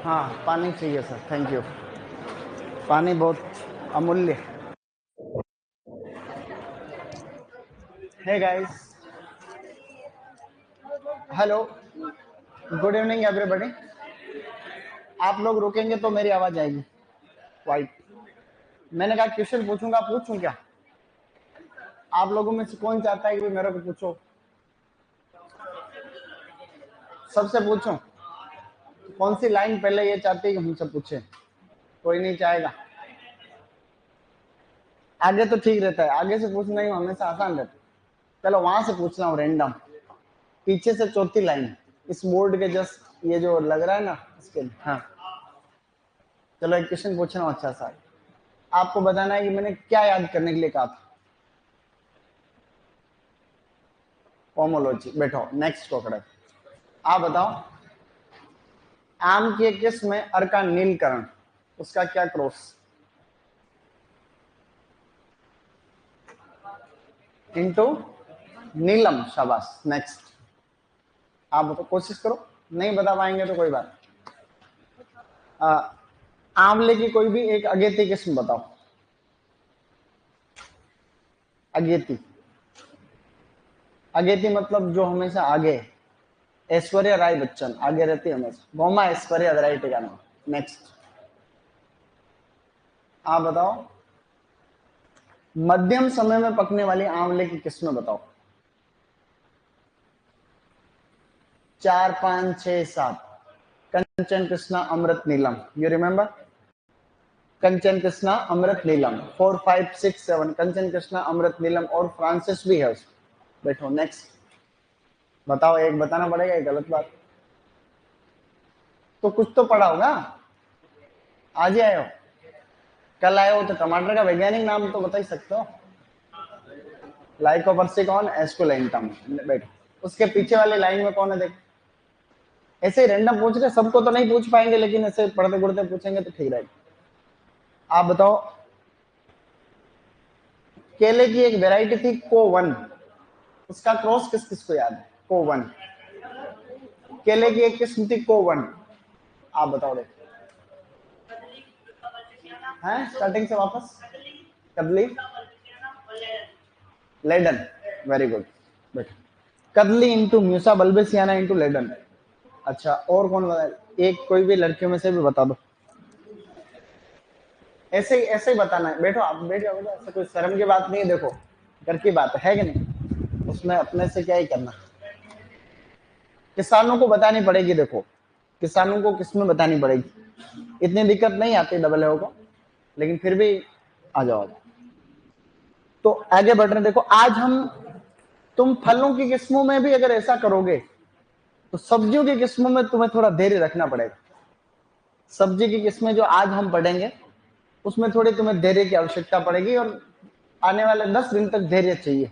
हाँ पानी चाहिए सर, थैंक यू। पानी बहुत अमूल्य। Hey guys, hello, good evening everybody. आप लोग रुकेंगे तो मेरी आवाज आएगी। वाइट। मैंने कहा क्वेश्चन पूछूंगा, पूछूं क्या? आप लोगों में से कौन चाहता है कि मेरे को पूछो? सबसे पूछूं? कौन सी लाइन पहले ये चाहती है कि हमसे पूछे? कोई नहीं चाहेगा? आगे तो ठीक रहता है, आगे से पूछना ही हमेशा आसान रहता है। चलो वहां से पूछ रहा हूँ रैंडम, पीछे से चौथी लाइन, इस बोर्ड के जस्ट ये जो लग रहा है ना इसके। हाँ चलो एक क्वेश्चन पूछ रहा हूँ अच्छा सा। आपको बताना है कि मैंने क्या याद करने के लिए कहा था। पोमोलॉजी। बैठो, नेक्स्ट पकड़े। आप बताओ, आम के किस्म में अर्का नीलकरण, उसका क्या क्रॉस? इंटू नीलम। शाबाश। नेक्स्ट। आप बताओ, कोशिश करो, नहीं बता पाएंगे तो कोई बात। आंवले की कोई भी एक अगेती किस्म बताओ। अगेती। अगेती मतलब जो हमेशा आगे। ऐश्वर्या राय बच्चन आगे रहती है हमेशा। गोमा ऐश्वर्या वैरायटी का नाम। नेक्स्ट। आप बताओ, मध्यम समय में पकने वाली आंवले की किस्में बताओ। 4, 5, 6, 7। Kanchan Krishna Amrit Neelam, you remember? कंचन कृष्णा अमृत नीलम। 4, 5, 6, 7 कंचन कृष्णा अमृत नीलम, और फ्रांसिस भी है उसमें। बैठो, नेक्स्ट। बताओ, एक बताना पड़ेगा, एक गलत बात तो कुछ तो पढ़ा होगा। आज ही आए हो? कल आए हो तो टमाटर का वैज्ञानिक नाम तो बता ही सकते हो। लाइकोपर्सिकॉन एस्कुलेंटम। बैठो, उसके पीछे वाली लाइन में कौन है देख। ऐसे ही रैंडम पूछ रहे, सबको तो नहीं पूछ पाएंगे, लेकिन ऐसे पढ़ते पढ़ते पूछेंगे तो ठीक रहेगा। आप बताओ, केले की एक वेराइटी थी कोवन, उसका क्रॉस किस किस को याद है? कोवन। केले की एक किस्म थी कोवन, आप बताओ देख। हैं स्टार्टिंग से वापस। कदली। लेडन। Very good. बेटा, कदली into Musa balbisiana into laden. अच्छा, और कौन बताए? एक कोई भी लड़कियों में से भी बता दो। ऐसे ही बताना है। बैठो, आप बैठ जाओ, ऐसा कोई शर्म की बात नहीं है। देखो, घर की बात है कि नहीं? उसमें अपने से क्या ही करना। किसानों को बतानी पड़ेगी। देखो, किसानों को किसमें बतानी पड़ेगी। इतनी दिक्कत नहीं आती डबल ए को, लेकिन फिर भी आ जाओ। तो आगे बढ़ रहे। देखो, आज हम तुम फलों की किस्मों में भी अगर ऐसा करोगे तो सब्जियों की किस्मों में तुम्हें थोड़ा धैर्य रखना पड़ेगा। सब्जी की किस्में जो आज हम पढ़ेंगे उसमें थोड़ी तुम्हें धैर्य की आवश्यकता पड़ेगी, और आने वाले 10 दिन तक धैर्य चाहिए,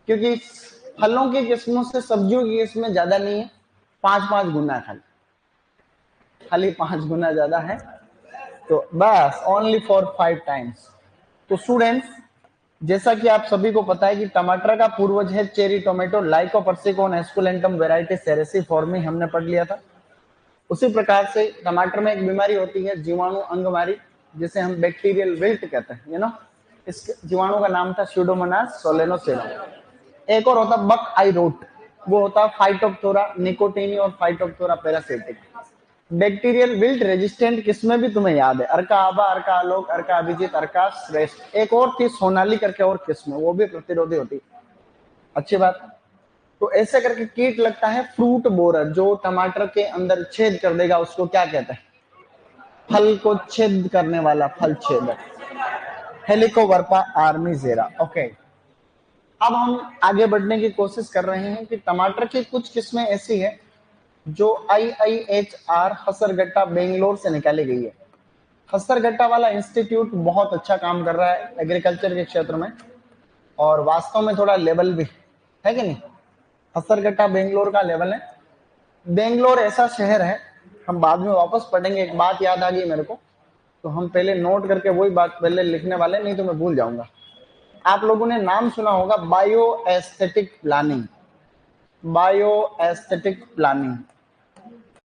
क्योंकि फलों की किस्मों से सब्जियों की किस्में ज्यादा नहीं है। 5-5 गुना है, खाली खाली 5 गुना ज्यादा है। तो बस ओनली फॉर 5 टाइम्स। तो स्टूडेंट्स, जैसा कि आप सभी को पता है कि टमाटर का पूर्वज है चेरी टोमेटो, लाइकोपर्सिकॉन एस्कुलेंटम वेराइटी सेरेसी फॉर्मी, हमने पढ़ लिया था। उसी प्रकार से टमाटर में एक बीमारी होती है, जीवाणु अंगमारी, जिसे हम बैक्टीरियल विल्ट कहते हैं, यू नो। इस जीवाणु का नाम था स्यूडोमोनास सोलेनोसेरम। एक और होता बक आई रूट, वो होता फाइटोप्थोरा निकोटिनी और Phytophthora parasitic. Bacterial wilt resistant किसमें भी तुम्हें याद है? अर्का आबा, अर्का आलोक, अर्का अभिजीत, अर्का श्रेष्ठ। एक और थी सोनाली करके और किस्म, वो भी प्रतिरोधी होती। अच्छी बात। तो ऐसे करके कीट लगता है फ्रूट बोरर, जो टमाटर के अंदर छेद कर देगा, उसको क्या कहते हैं? फल को छेद करने वाला फल छेदक, हेलिकोवर्पा आर्मीजेरा। ओके। अब हम आगे बढ़ने की कोशिश कर रहे हैं कि टमाटर की कुछ किस्में ऐसी है जो IIHR हसरगट्टा बेंगलोर से निकाली गई है। हसरगट्टा वाला इंस्टीट्यूट बहुत अच्छा काम कर रहा है एग्रीकल्चर के क्षेत्र में, और वास्तव में थोड़ा लेवल भी है कि नहीं? हसरगट्टा बेंगलोर का लेवल है। बेंगलोर ऐसा शहर है, हम बाद में वापस पढ़ेंगे। एक बात याद आ गई मेरे को, तो हम पहले नोट करके वही बात पहले लिखने वाले, नहीं तो मैं भूल जाऊंगा। आप लोगों ने नाम सुना होगा bio aesthetic planning. Bio aesthetic planning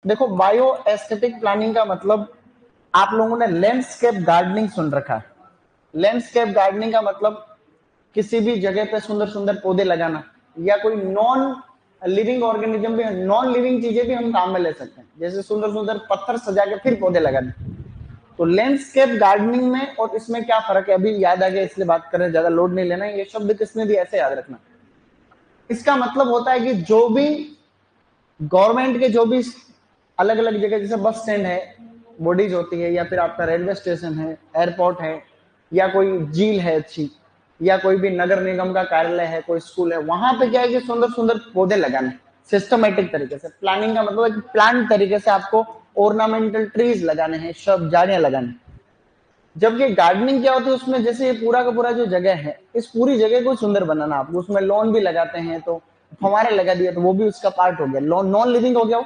देखो बायो एस्थेटिक प्लानिंग का मतलब, आप लोगों ने लैंडस्केप गार्डनिंग सुन रखा है। लैंडस्केप गार्डनिंग का मतलब किसी भी जगह पे सुंदर सुंदर पौधे लगाना, या कोई नॉन लिविंग ऑर्गेनिज्म भी, नॉन लिविंग चीजें भी हम काम में ले सकते हैं, जैसे सुंदर सुंदर पत्थर सजा के फिर पौधे लगाने। तो लैंडस्केप गार्डनिंग में और इसमें क्या फर्क है, अभी याद आ गया इसलिए बात कर रहे हैं, ज्यादा लोड नहीं लेना। ये शब्द किसने दिया ऐसे याद रखना। इसका मतलब होता है कि जो भी गवर्नमेंट के जो भी अलग अलग जगह, जैसे बस स्टैंड है, बॉडीज होती है, या फिर आपका रेलवे स्टेशन है, एयरपोर्ट है, या कोई झील है अच्छी, या कोई भी नगर निगम का कार्यालय है, कोई स्कूल है, वहां पे क्या है कि सुंदर सुंदर पौधे लगाने सिस्टमेटिक तरीके से। प्लानिंग का मतलब है कि प्लान तरीके से आपको ऑर्नामेंटल ट्रीज लगाने हैं, सब झाड़ियां लगाने। जब ये गार्डनिंग क्या होती है, उसमें जैसे ये पूरा का पूरा जो जगह है, इस पूरी जगह को सुंदर बनाना आपको। उसमें लॉन भी लगाते हैं, तो फव्वारे लगा दिया तो वो भी उसका पार्ट हो गया, लॉन नॉन लिविंग हो गया वो,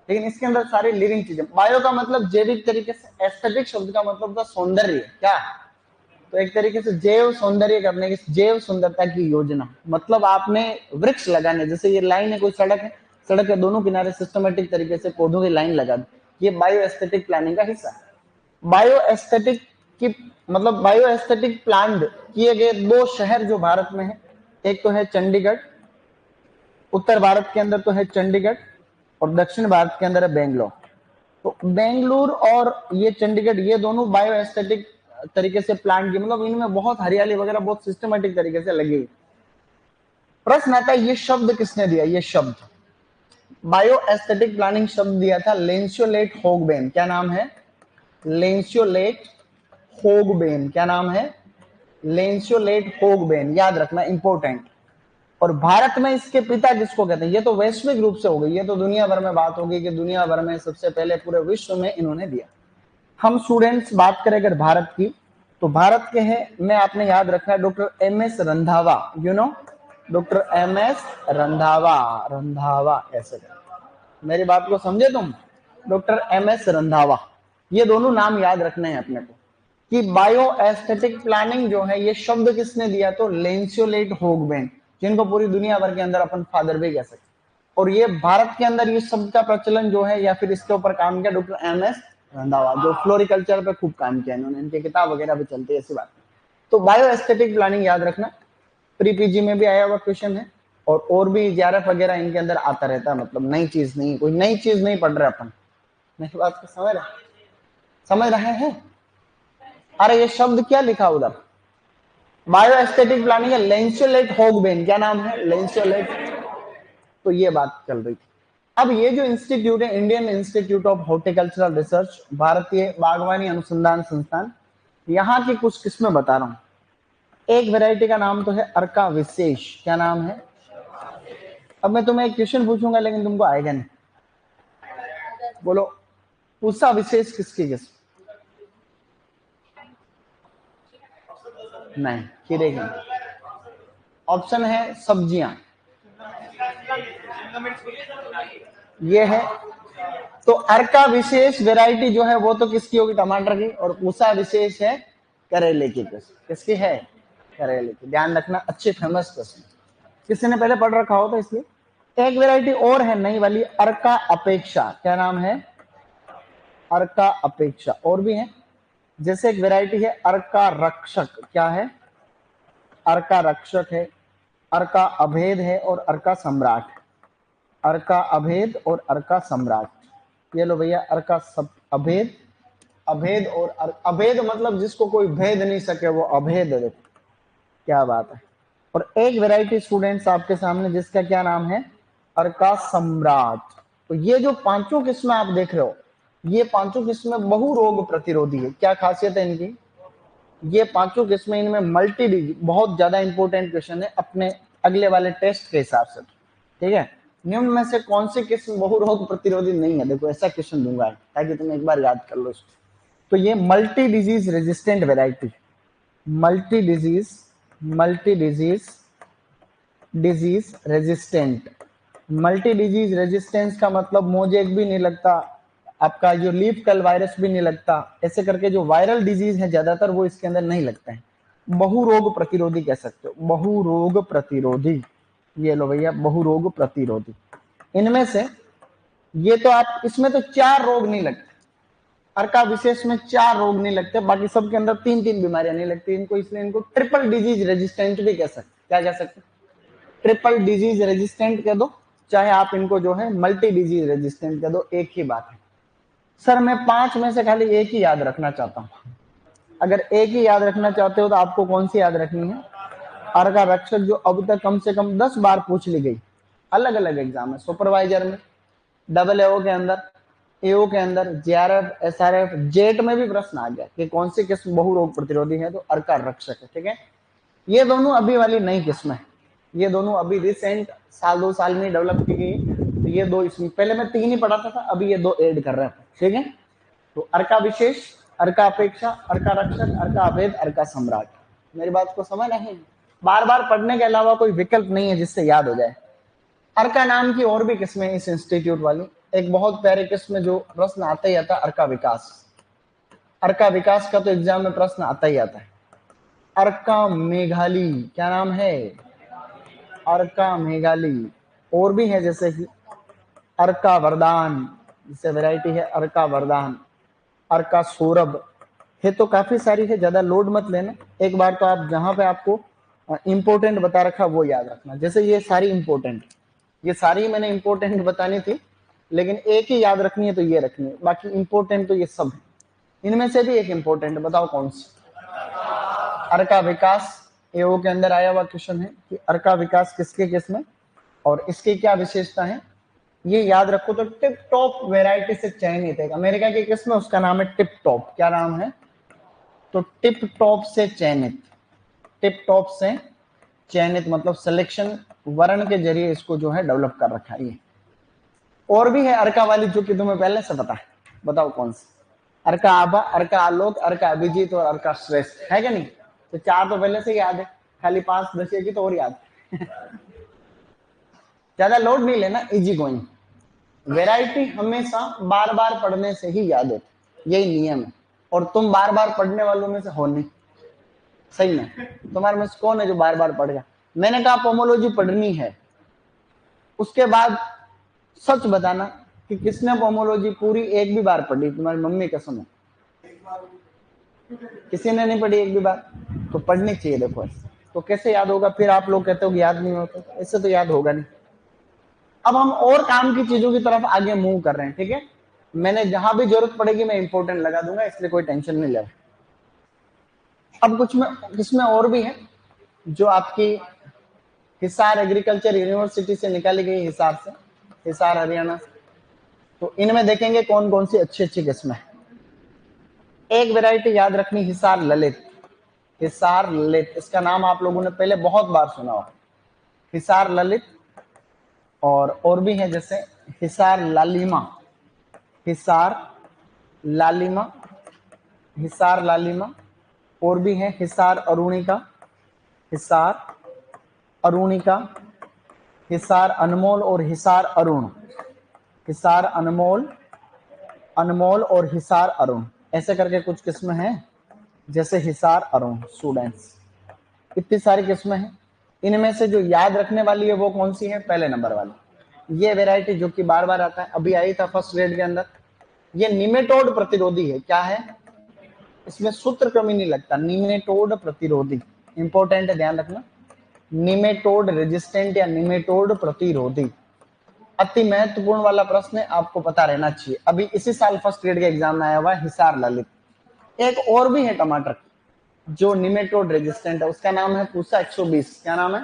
लेकिन इसके अंदर सारी लिविंग चीजें। बायो का मतलब जैविक तरीके से, एस्थेटिक शब्द का मतलब था सौंदर्य, क्या, तो एक तरीके से जैव सौंदर्य करने की, जैव सुंदरता की योजना, मतलब आपने वृक्ष लगाने, जैसे ये लाइन है, कोई सड़क है, सड़क के दोनों किनारे सिस्टमेटिक तरीके से पौधों की लाइन लगा दी, ये बायो एस्थेटिक प्लानिंग का हिस्सा है। बायो एस्थेटिक की मतलब, बायो एस्थेटिक प्लान किए गए दो शहर जो भारत में है, एक तो है चंडीगढ़, उत्तर भारत के अंदर तो है चंडीगढ़, और दक्षिण भारत के अंदर है बेंगलोर। तो बेंगलुरु और ये चंडीगढ़, ये दोनों बायो एस्थेटिक तरीके से प्लान की, मतलब इनमें बहुत हरियाली वगैरह बहुत सिस्टमेटिक तरीके से लगी। प्रश्न आता है ये शब्द किसने दिया, ये शब्द बायो एस्थेटिक प्लानिंग शब्द दिया था लेंसियोलेट होगबेन। क्या नाम है, लेंसियोलेट होगबेन। क्या नाम है, लेंसियोलेट होगबेन, याद रखना इंपॉर्टेंट। और भारत में इसके पिता किसको कहते हैं, ये तो वैश्विक रूप से हो गई, ये तो दुनिया भर में बात होगी कि दुनिया भर में सबसे पहले पूरे विश्व में इन्होंने दिया। हम स्टूडेंट्स बात करें अगर भारत की, तो भारत के हैं, मैं आपने याद रखा है doctor M S Randhawa, you know doctor M S Randhawa, Randhawa ऐसे, मेरी बात को समझे तुम, डॉक्टर एम एस रंधावा, ये दोनों नाम याद रखने हैं अपने को। कि बायो एस्थेटिक प्लानिंग जो है, ये शब्द किसने दिया, तो लेंसियोलेट होगबेन, जिनको पूरी दुनिया भर के अंदर अपन फादर भी कह सकते। और ये भारत के अंदर ये शब्द का प्रचलन जो है, या फिर इसके ऊपर काम किया डॉक्टर एम एस रंधावा, जो फ्लोरिकल्चर पे खूब काम किया इन्होंने, इनकी किताब वगैरह भी चलती है ऐसी बात। तो बायो एस्थेटिक प्लानिंग याद रखना, प्री पीजी में भी आया हुआ क्वेश्चन है, और भी जेआरएफ वगैरह इनके अंदर आता रहता है, मतलब नई चीज नहीं, कोई नई चीज नहीं पढ़ रहे अपन। मेरी बात को समझ रहे हैं। अरे ये शब्द क्या लिखा उधर, बायो एस्थेटिक प्लानिंग है लेंसियोलेट होगबेन। क्या नाम है, लेंसियोलेट। तो ये बात चल रही थी। अब ये जो इंस्टीट्यूट है, Indian institute of horticultural research, भारतीय बागवानी अनुसंधान संस्थान, यहाँ की कुछ किस्में बता रहा हूं। एक वैरायटी का नाम तो है अर्का विशेष। क्या नाम है, अब मैं तुम्हें एक क्वेश्चन पूछूंगा लेकिन तुमको आएगा नहीं, बोलो पूसा विशेष किसकी किस्म, नहीं खीरे की। ऑप्शन है सब्जियां, ये है। तो अर्का विशेष वैरायटी जो है वो तो किसकी होगी, टमाटर की, और पूसा विशेष है करेले की किस्म। किसकी है, करेले की। ध्यान रखना, अच्छी फेमस किस्म, किसी ने पहले पढ़ रखा होता इसलिए। एक वैरायटी और है नई वाली, अर्का अपेक्षा। क्या नाम है, अर्का अपेक्षा। और भी है, जैसे एक वैरायटी है अर्का रक्षक। क्या है, अर्का रक्षक है, अर्का अभेद है, और अर्का सम्राट। अर्का अभेद और अर्का सम्राट। ये लो भैया, अर्का सब अभेद, अभेद और अभेद मतलब जिसको कोई भेद नहीं सके वो अभेद है। क्या बात है। और एक वैरायटी स्टूडेंट्स आपके सामने जिसका क्या नाम है, अर्का सम्राट। तो ये जो पांचों किस्में आप देख रहे हो, ये पांचों किस्में बहु रोग प्रतिरोधी है। क्या खासियत है इनकी, ये पांचों किस्में, इनमें मल्टी डिजीज, बहुत ज्यादा इंपॉर्टेंट क्वेश्चन है अपने अगले वाले टेस्ट के हिसाब से, ठीक है। निम्न में से कौन सी किस्म बहु रोग प्रतिरोधी नहीं है, देखो ऐसा क्वेश्चन दूंगा ताकि तुम एक बार याद कर लो इसको। तो ये multi disease resistant variety, multi disease, multi disease, disease resistant. Multi disease resistance का मतलब मोजेक भी नहीं लगता, आपका जो लीफ कल वायरस भी नहीं लगता, ऐसे करके जो वायरल डिजीज है ज्यादातर वो इसके अंदर नहीं लगते हैं। बहु रोग प्रतिरोधी कह सकते हो, बहु रोग प्रतिरोधी। ये लो भैया, बहु रोग प्रतिरोधी। इनमें से ये तो आप इसमें तो 4 रोग नहीं लगते, अर्का विशेष में 4 रोग नहीं लगते, बाकी सबके अंदर 3-3 बीमारियां नहीं लगती इनको, इसलिए इनको ट्रिपल डिजीज रेजिस्टेंट भी कह सकते। क्या कह सकते? ट्रिपल डिजीज रेजिस्टेंट कह दो, चाहे आप इनको जो है मल्टी डिजीज रेजिस्टेंट कह दो, एक ही बात है। सर मैं 5 में से खाली एक ही याद रखना चाहता हूं। अगर एक ही याद रखना चाहते हो तो आपको कौन सी याद रखनी है? अर्का रक्षक, जो अब तक कम से कम 10 बार पूछ ली गई, अलग अलग एग्जाम में, सुपरवाइजर में, डबल एओ के अंदर, एओ के अंदर, जेआरएफ, एसआरएफ, जेट में भी प्रश्न आ गया कि कौन सी किस्म बहुरोग प्रतिरोधी है, तो अर्का रक्षक है। ठीक है, ये दोनों अभी वाली नई किस्म है, ये दोनों अभी रिसेंट साल 2 साल में डेवलप की गई। तो ये 2 इसमें, पहले मैं 3 ही पढ़ाता था, अभी ये 2 ऐड कर रहे हैं। ठीक है, तो अर्का विशेष, अर्का अपेक्षा, अर्का रक्षक, अर्का अभेद, अर्का सम्राट। मेरी बात को समझ नहीं? बार बार पढ़ने के अलावा कोई विकल्प नहीं है जिससे याद हो जाए। अर्का नाम की और भी किस्में इस इंस्टीट्यूट वाली, एक बहुत प्यारे किस्म जो प्रश्न आता ही आता है, अर्का विकास। अर्का विकास का तो एग्जाम में प्रश्न आता ही आता है। अर्का मेघाली, क्या नाम है? अर्का मेघाली। और भी है जैसे कि अर्का वरदान, जिससे वैरायटी है अर्का वरदान, अर्का सौरभ है, तो काफी सारी है, ज्यादा लोड मत लेना। एक बार तो आप जहां पे आपको इंपोर्टेंट बता रखा वो याद रखना। जैसे ये सारी इंपोर्टेंट, ये सारी मैंने इंपोर्टेंट बतानी थी, लेकिन एक ही याद रखनी है तो ये रखनी है, बाकी इंपोर्टेंट तो ये सब है। इनमें से भी एक इंपोर्टेंट बताओ कौन सी? अर्का विकास। एओ के अंदर आया हुआ क्वेश्चन है कि अर्का विकास किसके किस्म और इसकी क्या विशेषता है, ये याद रखो। तो टिप टॉप वेराइटी से चयनित है, अमेरिका की किस्म है, उसका नाम है टिप टॉप। क्या नाम है? तो टिप टॉप से चयनित, टिप टॉप से चयनित मतलब सिलेक्शन वर्ण के जरिए इसको जो है डेवलप कर रखा है। ये और भी है अर्का वाली जो कि तुम्हें पहले से पता है, बताओ कौन सी? अर्का आभा, अर्का आलोक, अर्का अभिजीत और अर्का श्रेष्ठ, है क्या नहीं? तो 4 तो पहले से याद है, खाली 5-10 की तो और याद ज्यादा लोड नहीं लेना, इजी गोइंग। वैरायटी हमेशा बार बार पढ़ने से ही याद होती, यही नियम है। और तुम बार बार पढ़ने वालों में से हो नहीं, सही में तुम्हारे में से कौन है जो बार बार पढ़ गया? मैंने कहा पोमोलॉजी पढ़नी है, उसके बाद सच बताना कि किसने पोमोलॉजी पूरी एक भी बार पढ़ी, तुम्हारी मम्मी कसम है? किसी ने नहीं पढ़ी एक भी बार? तो पढ़नी चाहिए। देखो तो कैसे याद होगा? फिर आप लोग कहते हो कि याद नहीं होता, ऐसे तो याद होगा नहीं। अब हम और काम की चीजों की तरफ आगे मूव कर रहे हैं। ठीक है, मैंने जहां भी जरूरत पड़ेगी मैं इंपोर्टेंट लगा दूंगा, इसलिए कोई टेंशन नहीं ले। अब कुछ में किसमें और भी है जो आपकी हिसार एग्रीकल्चर यूनिवर्सिटी से निकाली गई, हिसार से, हिसार हरियाणा। तो इनमें देखेंगे कौन कौन सी अच्छी अच्छी किस्में है। एक वैरायटी याद रखनी, हिसार ललित। हिसार ललित, इसका नाम आप लोगों ने पहले बहुत बार सुना होगा, हिसार ललित। और भी है जैसे हिसार लालिमा, हिसार लालिमा, हिसार लालिमा। और भी है हिसार अरुणिका, हिसार अरुणिका, हिसार अनमोल और हिसार अरुण, हिसार अनमोल, अनमोल और हिसार अरुण, ऐसे करके कुछ किस्में हैं जैसे हिसार अरुण। स्टूडेंट्स इतनी सारी किस्में हैं, इनमें से जो याद रखने वाली है वो कौन सी है? पहले नंबर वाली ये वैरायटी जो कि बार बार आता है, अभी आई था फर्स्ट ग्रेड के अंदर। ये निमेटोड प्रतिरोधी है। क्या है? इसमें सूत्र कमी नहीं लगता, निमेटोड प्रतिरोधी, इंपॉर्टेंट है, ध्यान रखना। निमेटोड रेजिस्टेंट या निमेटोड प्रतिरोधी, अति महत्वपूर्ण वाला प्रश्न है, आपको पता रहना चाहिए। अभी इसी साल फर्स्ट ग्रेड के एग्जाम में आया हुआ है, हिसार ललित। एक और भी है टमाटर जो निमेटोड रेजिस्टेंट है, उसका नाम है पूसा 120। क्या नाम है?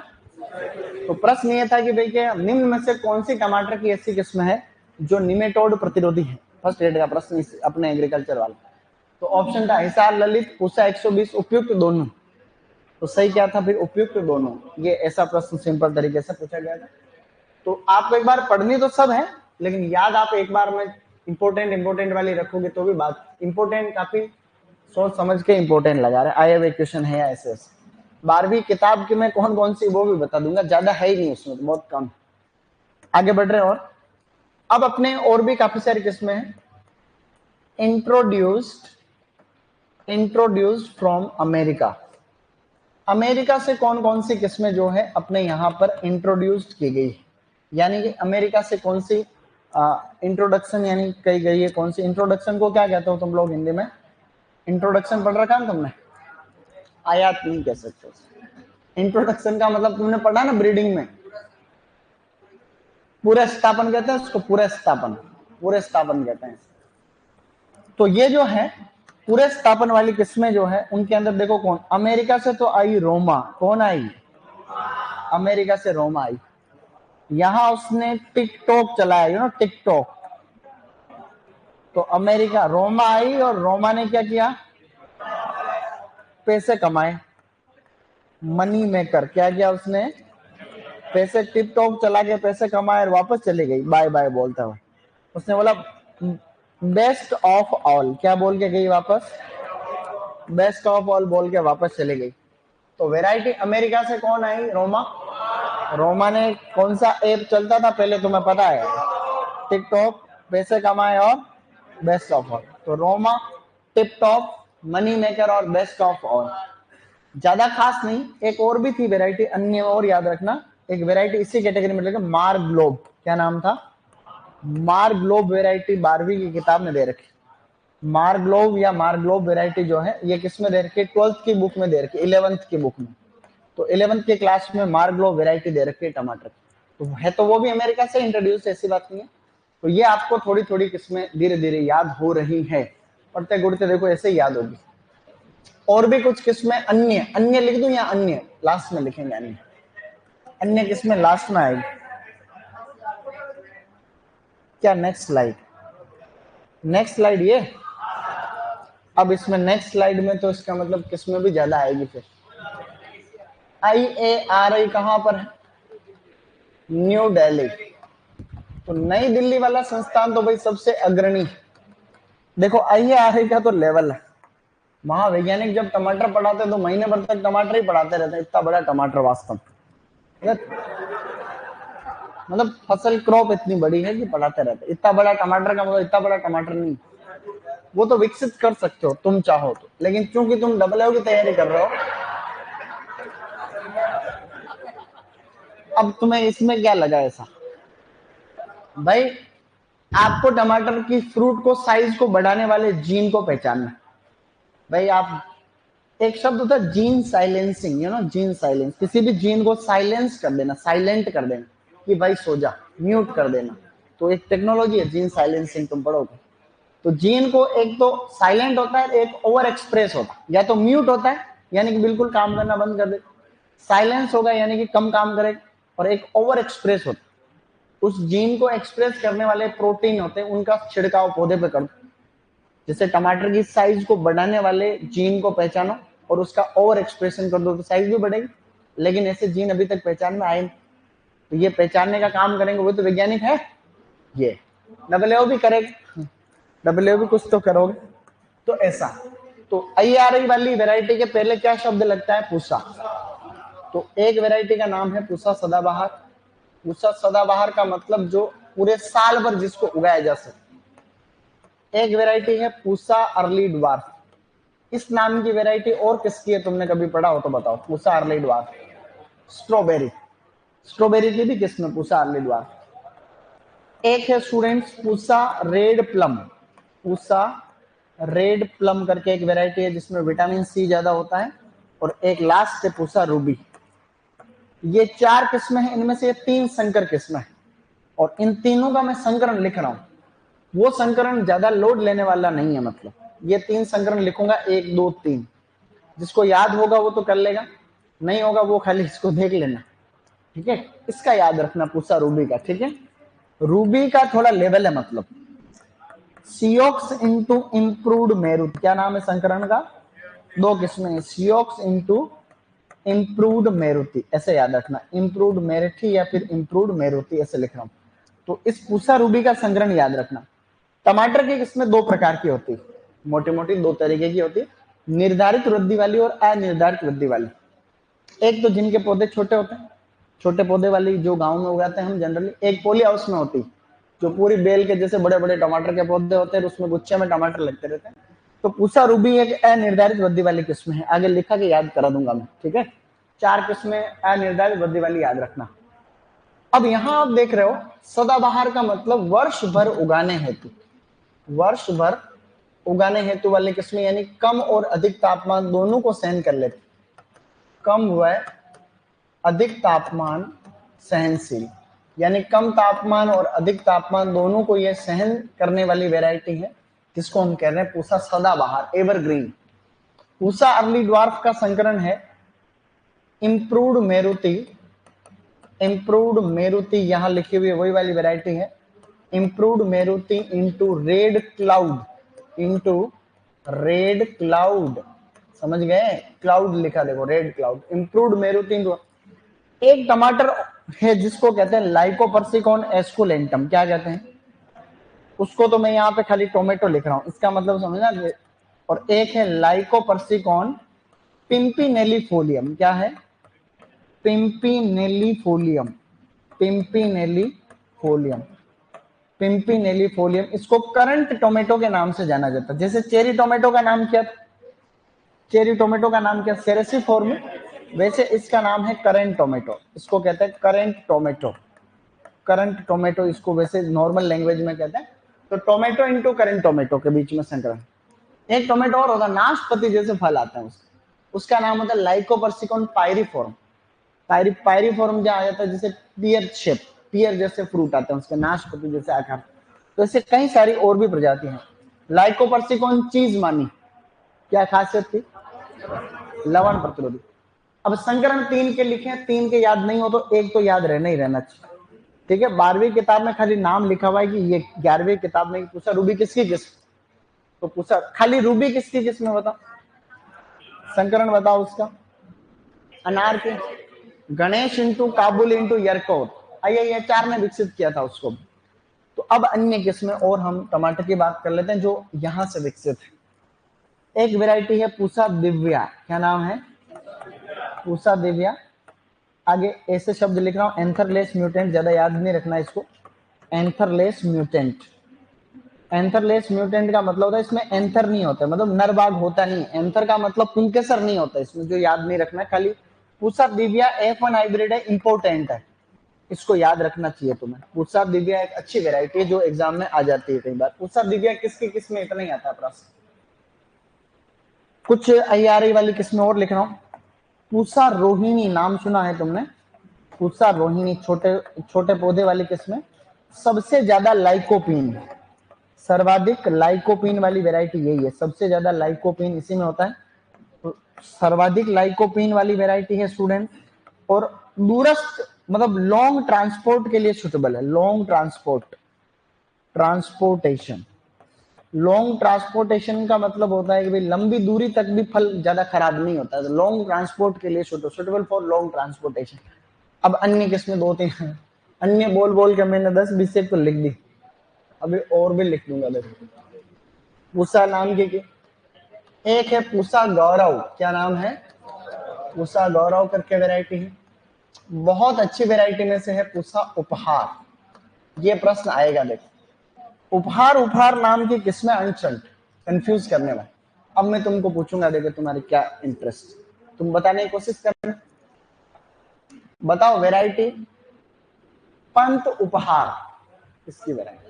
तो प्रश्न ये था कि भाई क्या निम्न में से कौन सी टमाटर की ऐसी किस्म है जो निमेटोड प्रतिरोधी है? फर्स्ट ग्रेड का प्रश्न अपने एग्रीकल्चर वाला। तो ऑप्शन था हिसार ललित, पूसा 120, उपयुक्त दोनों। तो सही क्या था फिर? उपयुक्त दोनों। ये ऐसा प्रश्न सिंपल तरीके से पूछा गया था। तो आपको एक बार पढ़नी तो सब है, लेकिन याद आप एक बार में इंपोर्टेंट वाली रखोगे तो भी बात, इंपोर्टेंट काफी सोच समझ के इंपोर्टेंट लगा रहे। आए हुए क्वेश्चन है ऐसे ऐसे। 12वीं किताब की मैं कौन सी वो भी बता दूंगा, ज्यादा है ही नहीं उसमें, तो बहुत कम। आगे बढ़ रहे हैं। और अब अपने और भी काफी सारी किस्में हैं। Introduced from America. अमेरिका से कौन कौन सी किस्में जो है अपने यहाँ पर इंट्रोड्यूस्ड की गई, यानी कि अमेरिका से कौन सी इंट्रोडक्शन यानी कही गई है कौन सी, इंट्रोडक्शन को क्या कहते हो तुम लोग हिंदी में? इंट्रोडक्शन पढ़ रखा है तुमने? आयात नहीं कह सकते। इंट्रोडक्शन का मतलब तुमने पढ़ा ना ब्रीडिंग में, पूरे स्थापन कहते हैं उसको, पूरे स्थापन, पूरे स्थापन कहते हैं। तो ये जो है पूरे स्थापन वाली किस्में जो है उनके अंदर देखो कौन, अमेरिका से तो आई रोमा, कौन आई? अमेरिका से रोमा आई। यहां उसने टिकटॉक चलाया, यू नो टिकटॉक। तो अमेरिका, रोमा आई और रोमा ने क्या किया? पैसे कमाए, मनी मेकर। क्या किया उसने? पैसे, टिकटॉक चला के पैसे कमाए और वापस चली गई बाय बाय बोलता हुआ। उसने बोला बेस्ट ऑफ ऑल, क्या बोल के गई वापस? बेस्ट ऑफ ऑल बोल के वापस चली गई। तो वैरायटी अमेरिका से कौन आई? रोमा। रोमा ने कौन सा ऐप चलता था पहले तुम्हें पता है? टिकटॉक, पैसे कमाए और बेस्ट ऑफ ऑल। तो रोमा, टिकटॉक, मनी मेकर और बेस्ट ऑफ ऑल। ज्यादा खास नहीं, एक और भी थी वैरायटी, अन्य और याद रखना। एक वैरायटी इसी कैटेगरी में लगेगा, मार ग्लोब। क्या नाम था? मार ग्लोब वैरायटी 12वीं की किताब में दे रखी। मार ग्लोब या मार ग्लोब वैरायटी जो है ये किस में दे रखी है? 12th की बुक में दे रखी, 11th की बुक में। तो 11th के क्लास में मार ग्लोब वैरायटी दे रखी है टमाटर की। तो है तो वो भी अमेरिका से इंट्रोड्यूस, ऐसी बात नहीं है। तो ये आपको थोड़ी थोड़ी किस्में धीरे धीरे याद हो रही है, पढ़ते गुड़ते देखो ऐसे ही याद होगी। और भी कुछ किस्में अन्य, अन्य लिख दूं या अन्य लास्ट में लिखेंगे? अन्य, अन्य किस्में लास्ट में आएगी क्या? नेक्स्ट स्लाइड, नेक्स्ट स्लाइड ये। अब इसमें नेक्स्ट स्लाइड में तो इसका मतलब किस्में भी ज्यादा आएगी। फिर IARI कहां पर है? न्यू दिल्ली। तो नई दिल्ली वाला संस्थान तो भाई सबसे अग्रणी। देखो IARI का तो लेवल है, महावैज्ञानिक जब टमाटर पढ़ाते तो महीने भर तक टमाटर ही पढ़ाते रहते। इतना बड़ा टमाटर वास्तव मतलब फसल क्रॉप इतनी बड़ी है कि पढ़ाते रहते। इतना बड़ा टमाटर का मतलब इतना बड़ा टमाटर नहीं, वो तो विकसित कर सकते हो तुम चाहो तो, लेकिन चूंकि तुम डबल की तैयारी कर रहे हो, अब तुम्हें इसमें क्या लगा ऐसा? भाई आपको टमाटर की फ्रूट को, साइज को बढ़ाने वाले जीन को पहचानना। भाई आप, एक शब्द होता है gene silencing, you know gene silence. किसी भी जीन को साइलेंस कर देना, साइलेंट कर देना कि भाई सो जा, म्यूट कर देना। तो एक टेक्नोलॉजी है जीन साइलेंसिंग, तुम पढ़ोगे। तो जीन को एक तो साइलेंट होता है, एक ओवर एक्सप्रेस होता है। या तो म्यूट होता है यानी कि बिल्कुल काम करना बंद कर दे, साइलेंस होगा यानी कि कम काम करे, और एक ओवर एक्सप्रेस होता है। उस जीन को एक्सप्रेस करने वाले प्रोटीन होते हैं, उनका छिड़काव पौधे पे कर दो। जैसे टमाटर की साइज को बढ़ाने वाले जीन को पहचानो और उसका ओवर एक्सप्रेशन कर दो तो साइज भी बढ़ेगी। लेकिन ऐसे जीन अभी तक पहचान में आए नहीं। तो ये पहचानने का काम करेंगे वो तो वैज्ञानिक है। ये WHO भी करेगा, WHO भी कुछ तो करोगे। तो ऐसा, तो IARI वाली वैरायटी के पहले क्या शब्द लगता है? पूसा। तो एक वैरायटी का नाम है पूसा सदाबहार। पूसा सदाबहार का मतलब जो पूरे साल भर जिसको उगाया जा सके। एक वैरायटी है पूसा अर्ली ड्वार्फ। इस नाम की वैरायटी और किसकी है? तुमने कभी पढ़ा हो तो बताओ। Pusa early dwarf, strawberry. Strawberry की भी किस्म पूसा अर्ली ड्वार्फ। एक है students Pusa red plum. Pusa red plum करके एक वैरायटी है जिसमें विटामिन C ज्यादा होता है। और एक लास्ट है पूसा रूबी। ये 4 किस्में हैं, इनमें से ये 3 संकर किस्में हैं। और इन तीनों का मैं संकरण लिख रहा हूं। वो संकरण ज्यादा लोड लेने वाला नहीं है, मतलब ये 3 संकरण लिखूंगा, 1 2 3। जिसको याद होगा वो तो कर लेगा, नहीं होगा वो खाली इसको देख लेना, ठीक है। इसका याद रखना पूसा रूबी का, ठीक है। रूबी का थोड़ा लेवल है, मतलब सियोक्स इंटू इम्प्रूव्ड मेरुत। क्या नाम है संकरण का? 2 किस्में हैं, सियोक्स इंटू इम्प्रूव्ड मेरुति, ऐसे याद रखना। इम्प्रूव्ड मेरिठी या फिर इम्प्रूव्ड मेरुति, ऐसे लिख रहा हूं। तो इस पूसा रूबी का संकरण याद रखना। टमाटर की किस्में 2 प्रकार की होती है, मोटी मोटी 2 तरीके की होती है, निर्धारित वृद्धि वाली और अनिर्धारित वृद्धि वाली। एक तो जिनके पौधे छोटे होते हैं, छोटे पौधे वाली जो गांव में उगाते हैं हम जनरली। एक पॉली हाउस में होती है जो पूरी बेल के जैसे बड़े बड़े टमाटर के पौधे होते हैं, उसमें गुच्छे में टमाटर लगते रहते हैं। तो पूसा रूबी एक अनिर्धारित वृद्धि वाली किस्म है। आगे लिखा के याद करा दूंगा मैं, ठीक है। 4 किस्में अनिर्धारित वृद्धि वाली याद रखना। अब यहां आप देख रहे हो सदाबहार का मतलब वर्ष भर उगाने हेतु, वर्ष भर उगाने हेतु वाली किस्में, यानी कम और अधिक तापमान दोनों को सहन कर लेती, कम व अधिक तापमान सहनशील, यानी कम तापमान और अधिक तापमान दोनों को यह सहन करने वाली वैरायटी है, जिसको हम कह रहे हैं पूसा सदाबहार, एवरग्रीन। पूसा अर्ली ड्वार्फ का संकरण है इम्प्रूव्ड मेरुति, इम्प्रूव्ड मेरुति यहां लिखी हुई वही वाली वैरायटी है, इम्प्रूव्ड मेरुति into red cloud, into red cloud, समझ गए, क्लाउड लिखा देखो, रेड क्लाउड, इम्प्रूव्ड मेरुति इनटू। एक टमाटर है जिसको कहते हैं लाइकोपर्सिकॉन एस्कुलेंटम, क्या कहते हैं उसको, तो मैं यहाँ पे खाली टोमेटो लिख रहा हूं, इसका मतलब समझना। और एक है लाइकोपर्सिकॉन पिम्पिनेलिफोलियम, क्या है, पिम्पिनेलिफोलियम, पिम्पिनेलिफोलियम, पिम्पिनेलिफोलियम, इसको करंट टोमेटो के नाम से जाना जाता है। जैसे चेरी टोमेटो का नाम क्या, चेरी टोमेटो का नाम क्या, सेरेसिफोर्मी, वैसे इसका नाम है करंट टोमेटो, इसको कहते हैं करंट टोमेटो, करंट टोमेटो इसको वैसे नॉर्मल लैंग्वेज में कहते हैं। तो टोमेटो इनटू करंट टोमेटो के बीच में संकरण। एक टोमेटो और होता है, नाशपाती जैसे फल आता है उसका नाम होता है लाइकोपर्सिकॉन पायरिफॉर्म, पायरिफॉर्म जहां आ जाता है, जैसे पियर शेप, पियर जैसे फ्रूट आते हैं उसके, नाशपाती जैसे आकार। तो ऐसे कई सारी और भी प्रजाति हैं। लाइकोपर्सिकॉन चीज मानी, क्या खासियत थी, लवण प्रतिरोधी। अब संकरण 3 के लिखे, 3 के याद नहीं हो तो एक तो याद रहना ही रहना चाहिए, ठीक है। 12वीं किताब में खाली नाम लिखा हुआ है कि ये, 11वीं किताब में पूछा रूबी किसकी किस्म, तो पूछा खाली रूबी किसकी किस्म में, बताओ संकरण बताओ उसका, अनार के, Ganesh into Kabul into Yercaud, IIHR ने विकसित किया था उसको। तो अब अन्य किस्में और हम टमाटर की बात कर लेते हैं जो यहां से विकसित है। एक वैरायटी है पूसा दिव्या, क्या नाम है, पूसा दिव्या। आगे ऐसे शब्द लिख रहा हूं, एंथरलेस म्यूटेंट, ज्यादा याद नहीं रखना इसको, एंथरलेस म्यूटेंट। एंथरलेस म्यूटेंट का मतलब होता है इसमें एंथर नहीं होता, मतलब नर बाघ होता नहीं, एंथर का मतलब पुंकेसर नहीं होता इसमें, जो याद नहीं रखना है खाली। पूसा दिव्या F1 हाइब्रिड है, इंपोर्टेंट है, इसको याद रखना चाहिए तुम्हें। पूसा दिव्या एक अच्छी वेरायटी है जो एग्जाम में आ जाती है कई बार। पूसा दिव्या किसकी किस्म इतना ही आता है प्रश्न, कुछ IRI वाली किस्में और लिख रहा हूं। पूसा रोहिणी, नाम सुना है तुमने, पूसा रोहिणी, छोटे छोटे पौधे वाली किस्में, सबसे ज्यादा लाइकोपीन, सर्वाधिक लाइकोपीन वाली वेरायटी यही है, सबसे ज्यादा लाइकोपीन इसी में होता है। तो सर्वाधिक लाइकोपीन वाली वेरायटी है स्टूडेंट, और दूरस्थ मतलब लॉन्ग ट्रांसपोर्ट के लिए सुटेबल है, long transport, transportation, long transportation का मतलब होता है कि भाई लंबी दूरी तक भी फल ज्यादा खराब नहीं होता है, लॉन्ग ट्रांसपोर्ट के लिए सुटेबल फॉर लॉन्ग ट्रांसपोर्टेशन। अब अन्य किस्में 2-3 अन्य बोल बोल के मैंने 10-20 एक तो लिख दी, अभी और भी लिख दूंगा। देखो पूसा नाम के एक है पूसा गौरव, क्या नाम है, पूसा गौरव करके वैरायटी है। बहुत अच्छी वैरायटी में से है पूसा उपहार, ये प्रश्न आएगा देखो, उपहार उपहार नाम की किस्में अनशंट, कंफ्यूज करने वाले। अब मैं तुमको पूछूंगा, देखो तुम्हारी क्या इंटरेस्ट, तुम बताने की कोशिश करना, बताओ वैरायटी पंत उपहार, इसकी वैरायटी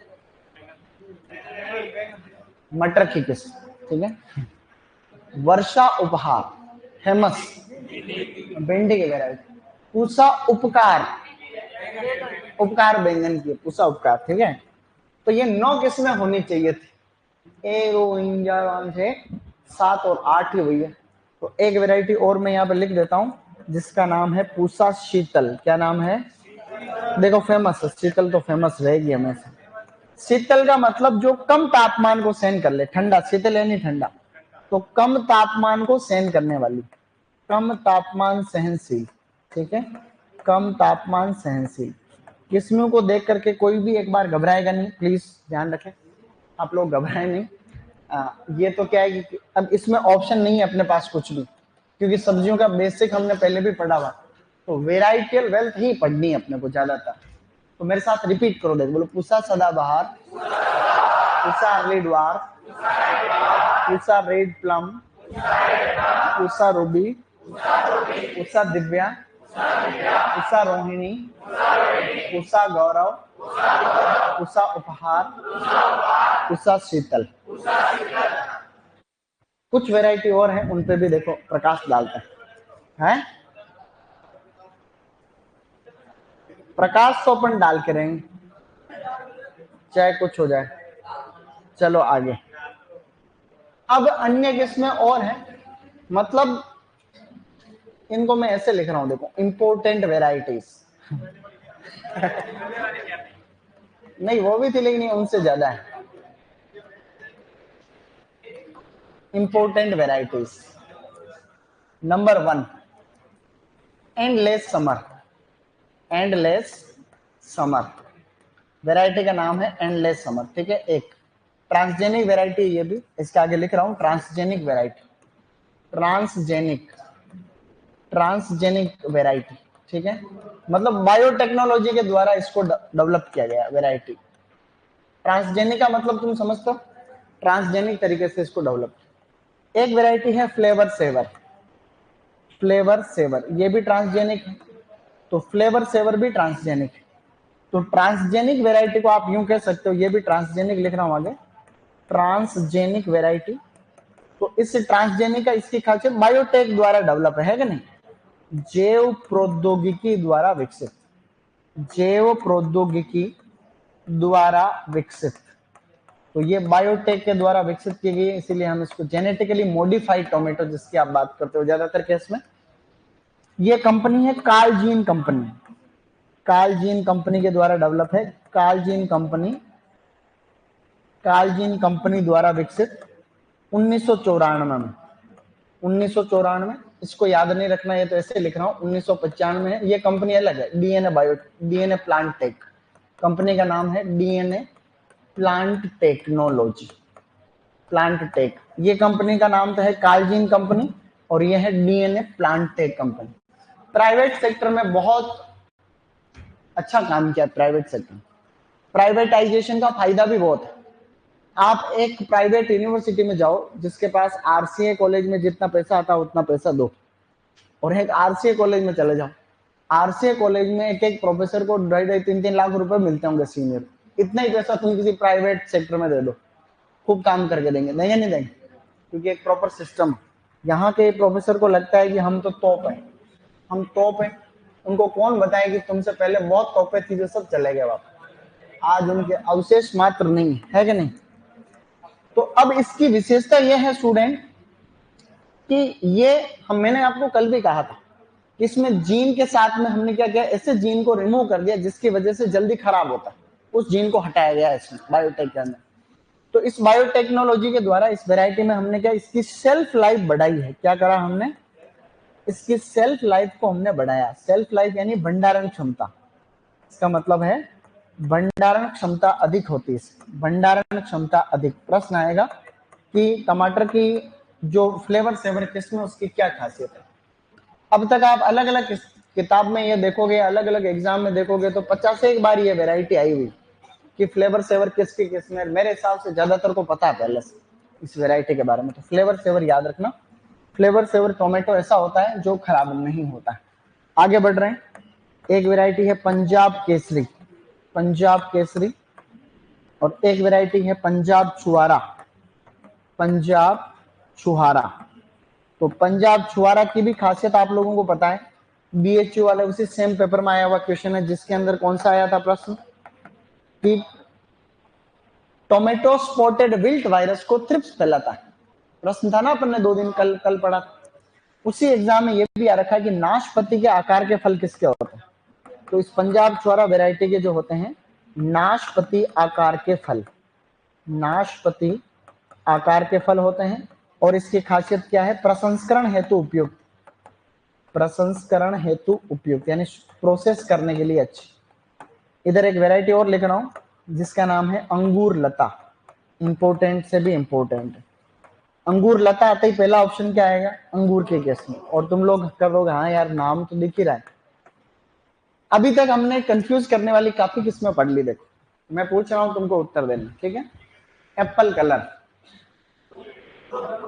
मटर की किस्म, ठीक है। वर्षा उपहार, हेमस, भिंडी की वैरायटी। पूसा उपकार, उपकार बैंगन की, पूसा उपकार, ठीक है। तो ये 9 किस्में होनी चाहिए थी, 7 और 8 ही हुई है। तो एक वैरायटी और मैं यहाँ पे लिख देता हूँ जिसका नाम है पूसा शीतल, क्या नाम है, देखो फेमस है शीतल, तो फेमस रहेगी हमेशा। शीतल का मतलब जो कम तापमान को सहन कर ले, ठंडा, शीतल यानी ठंडा, तो कम तापमान को सहन करने वाली, कम तापमान सहनशील, ठीक है, कम तापमान सहनशील। किस्मों को देख करके कोई भी एक बार घबराएगा नहीं, प्लीज ध्यान रखें, आप लोग घबराए नहीं। ये तो क्या है कि अब इसमें ऑप्शन नहीं है अपने पास कुछ भी, क्योंकि सब्जियों का बेसिक हमने पहले भी पढ़ा हुआ, तो वेराइटियल वेल्थ ही पढ़नी है अपने को ज्यादातर। तो मेरे साथ रिपीट करो, देख बोलो, Pusa Sadabahar, Pusa early dwarf, Pusa red plum, Pusa ruby, Pusa Divya, Usha Rohini, Usha Gaurav, Usha Upahar, Usha शीतल। कुछ वैरायटी और है, उन पे भी देखो प्रकाश डालते हैं। प्रकाश तो अपन डाल के रहेंगे, चाहे कुछ हो जाए। चलो आगे। अब अन्य किस्में और हैं, मतलब इनको मैं ऐसे लिख रहा हूं, देखो, इंपोर्टेंट वेराइटीज। नहीं, वो भी थी लेकिन उनसे ज्यादा है। Important varieties number 1, endless summer. Endless summer variety का नाम है, एंडलेस समर। ठीक है, एक ट्रांसजेनिक वैरायटी, ये भी इसके आगे लिख रहा हूं, transgenic variety. Transgenic transgenic variety, ठीक है, मतलब बायोटेक्नोलॉजी के द्वारा इसको डेवलप किया गया वैरायटी। ट्रांसजेनिक का मतलब तुम समझते हो, ट्रांसजेनिक तरीके से इसको डेवलप। एक वैरायटी है फ्लेवर सेवर। फ्लेवर सेवर ये भी ट्रांसजेनिक है, तो फ्लेवर सेवर भी ट्रांसजेनिक है। तो ट्रांसजेनिक वैरायटी को आप यूं कह सकते हो, ये भी ट्रांसजेनिक लिख रहा हूं आगे, ट्रांसजेनिक वैरायटी। तो इस ट्रांसजेनिक का इसकी खासियत बायोटेक द्वारा डेवलप है कि नहीं, जैव प्रौद्योगिकी द्वारा विकसित। जैव प्रौद्योगिकी द्वारा विकसित, तो ये बायोटेक के द्वारा विकसित की गई, इसीलिए हम इसको जेनेटिकली मॉडिफाइड टोमेटो जिसकी आप बात करते हो ज्यादातर केस में। ये कंपनी है कार्लजीन कंपनी। कार्लजीन कंपनी के द्वारा डेवलप है। कार्लजीन कंपनी द्वारा विकसित 1994 में। 1994, इसको याद नहीं रखना, ये तो ऐसे लिख रहा हूं, 1995 है। ये कंपनी अलग है, डीएनए प्लांट टेक। कंपनी का नाम है DNA plant technology, plant tech. ये कंपनी का नाम तो है कार्लजीन कंपनी, और ये है DNA plant tech company. Private sector में बहुत अच्छा काम किया। प्राइवेट सेक्टर, प्राइवेटाइजेशन का फायदा भी बहुत है। आप एक प्राइवेट यूनिवर्सिटी में जाओ, जिसके पास आरसीए कॉलेज में जितना पैसा आता है उतना पैसा दो, और एक आरसीए कॉलेज में चले जाओ, आरसीए कॉलेज में एक एक प्रोफेसर को 2.5-3 लाख रुपए मिलते होंगे सीनियर। इतना ही पैसा तुम किसी प्राइवेट सेक्टर में दे दो, खूब काम करके देंगे। नहीं देंगे, क्योंकि एक प्रॉपर सिस्टम। यहाँ के प्रोफेसर को लगता है कि हम तो टॉप है, हम टॉप है। उनको कौन बताए कि तुमसे पहले बहुत टॉपे थी जो सब चले गए वापस, आज उनके अवशेष मात्र नहीं है कि नहीं। तो अब इसकी विशेषता यह है स्टूडेंट कि ये मैंने आपको कल भी कहा था, इसमें जीन के साथ में हमने क्या किया, ऐसे जीन को रिमूव कर दिया जिसकी वजह से जल्दी खराब होता है, उस जीन को हटाया गया इसमें बायोटेक के अंदर। तो इस बायोटेक्नोलॉजी के द्वारा इस वैरायटी में हमने क्या, इसकी सेल्फ लाइफ बढ़ाई है। क्या करा हमने, इसकी सेल्फ लाइफ को हमने बढ़ाया। सेल्फ लाइफ यानी भंडारण क्षमता, इसका मतलब है भंडारण क्षमता अधिक होती है, भंडारण क्षमता अधिक। प्रश्न आएगा कि टमाटर की जो फ्लेवर सेवर किस्म है उसकी क्या खासियत है। अब तक आप अलग अलग किताब में ये देखोगे, अलग अलग एग्जाम में देखोगे, तो 50 बार ये वैरायटी आई हुई कि फ्लेवर सेवर किसकी किस्म है। मेरे हिसाब से ज्यादातर को पता है पहले से इस वैरायटी के बारे में। तो फ्लेवर सेवर याद रखना, फ्लेवर सेवर टोमेटो ऐसा होता है जो खराब नहीं होता है। आगे बढ़ रहे हैं, एक वैरायटी है पंजाब केसरी, पंजाब केसरी, और एक वैरायटी है पंजाब छुआरा, पंजाब छुहारा। तो पंजाब छुआरा की भी खासियत आप लोगों को पता है, बीएचयू वाले उसी सेम पेपर में आया हुआ क्वेश्चन है, जिसके अंदर कौन सा आया था प्रश्न कि टोमेटो स्पॉटेड विल्ट वायरस को थ्रिप्स फैलाता है। प्रश्न था ना, अपन ने 2 दिन कल पढ़ा। उसी एग्जाम में यह भी आ रखा है कि नाशपाती के आकार के फल किसके होते हैं। तो इस पंजाब छुआरा वैरायटी के जो होते हैं नाशपाती आकार के फल, नाशपाती आकार के फल होते हैं। और इसकी खासियत क्या है, प्रसंस्करण हेतु उपयुक्त, प्रसंस्करण हेतु उपयुक्त यानी प्रोसेस करने के लिए अच्छी। इधर एक वैरायटी और लिख रहा हूं जिसका नाम है अंगूर लता, इंपोर्टेंट से भी इंपोर्टेंट है। अंगूर लता आते ही पहला ऑप्शन क्या आएगा, अंगूर के केस में। और तुम लोग कहोगे हाँ यार नाम तो दिख ही रहा है। अभी तक हमने कंफ्यूज करने वाली काफी किस्में पढ़ ली। देखो मैं पूछ रहा हूं, तुमको उत्तर देना, ठीक है। एप्पल कलर,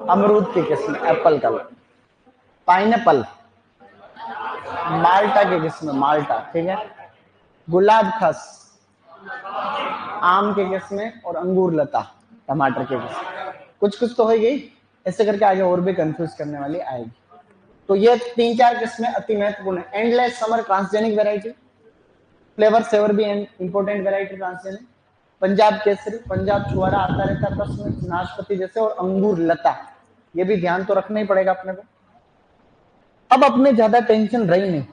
अमरूद की किस्म एप्पल कलर। पाइनएप्पल, माल्टा के किस्म, माल्टा, ठीक है। गुलाब खस आम के किस्में, और अंगूर लता टमाटर के किस्में। कुछ कुछ तो हो गई, ऐसे करके आगे और भी कंफ्यूज करने वाली आएगी। तो ये 3-4 किस्में अति महत्वपूर्ण है। Endless Summer transgenic variety, Flavr Savr भी important variety transgenic, Punjab Kesari, Punjab Chhuara आता रहता है प्रश्न, नाशपाती जैसे, और अंगूर लता, ये भी ध्यान तो रखना ही पड़ेगा अपने को। अब अपने ज्यादा टेंशन रही नहीं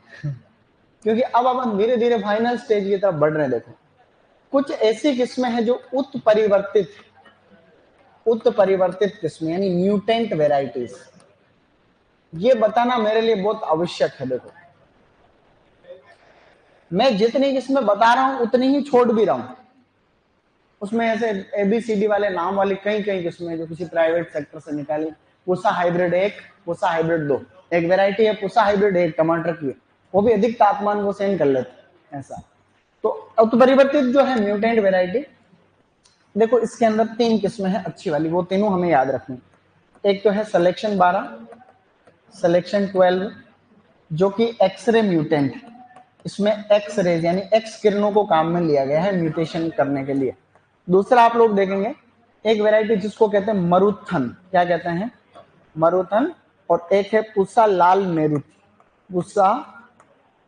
क्योंकि अब अपन धीरे धीरे फाइनल स्टेज की तरफ बढ़ रहे हैं। देखो कुछ ऐसी किस्में हैं जो उत्परिवर्तित किस्में यानी म्यूटेंट वेराइटीज, ये बताना मेरे लिए बहुत आवश्यक है। देखो मैं जितनी किस्में बता रहा हूं उतनी ही छोड़ भी रहा हूं, उसमें ऐसे एबीसीडी वाले नाम वाली कई कई किस्में जो किसी प्राइवेट सेक्टर से निकाली। पूसा हाइब्रिड 1, पूसा हाइब्रिड 2, एक वेराइटी है पूसा हाइब्रिड 1 टमाटर की, वो भी अधिक तापमान को सहन कर लेते ऐसा। तो उत्परिवर्तित जो है म्यूटेंट वेराइटी, देखो इसके अंदर 3 किस्में हैं अच्छी वाली, वो तीनों हमें याद रखनी। एक तो है सिलेक्शन 12, सिलेक्शन 12 जो कि एक्सरे म्यूटेंट, इसमें एक्स रेज यानी एक्स किरणों को काम में लिया गया है म्यूटेशन करने के लिए। दूसरा आप लोग देखेंगे एक वैरायटी जिसको कहते हैं मरुथन, क्या कहते हैं, मरुथन, और एक है पुसा लाल मेरुति, पुसा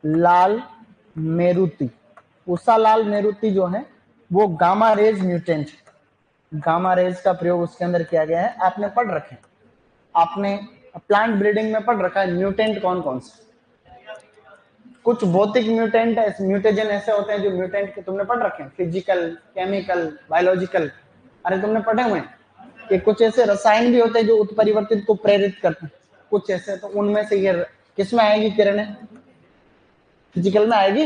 लाल मेरुति। पुसा लाल मेरुति जो है वो gamma rays mutant, gamma rays का प्रयोग उसके अंदर किया गया है। आपने पढ़ रखे, आपने प्लांट ब्रीडिंग में पढ़ रखा है म्यूटेंट कौन कौन से, कुछ भौतिक म्यूटेंट म्यूटेजन ऐसे होते हैं जो म्यूटेंट के तुमने पढ़ रखे हैं, फिजिकल, केमिकल, बायोलॉजिकल, अरे तुमने पढ़े हुए हैं कि कुछ ऐसे रसायन भी होते हैं जो उत्परिवर्तित को प्रेरित करते हैं, कुछ ऐसे। तो उनमें से ये किसमें आएगी किरणें, फिजिकल में आएगी।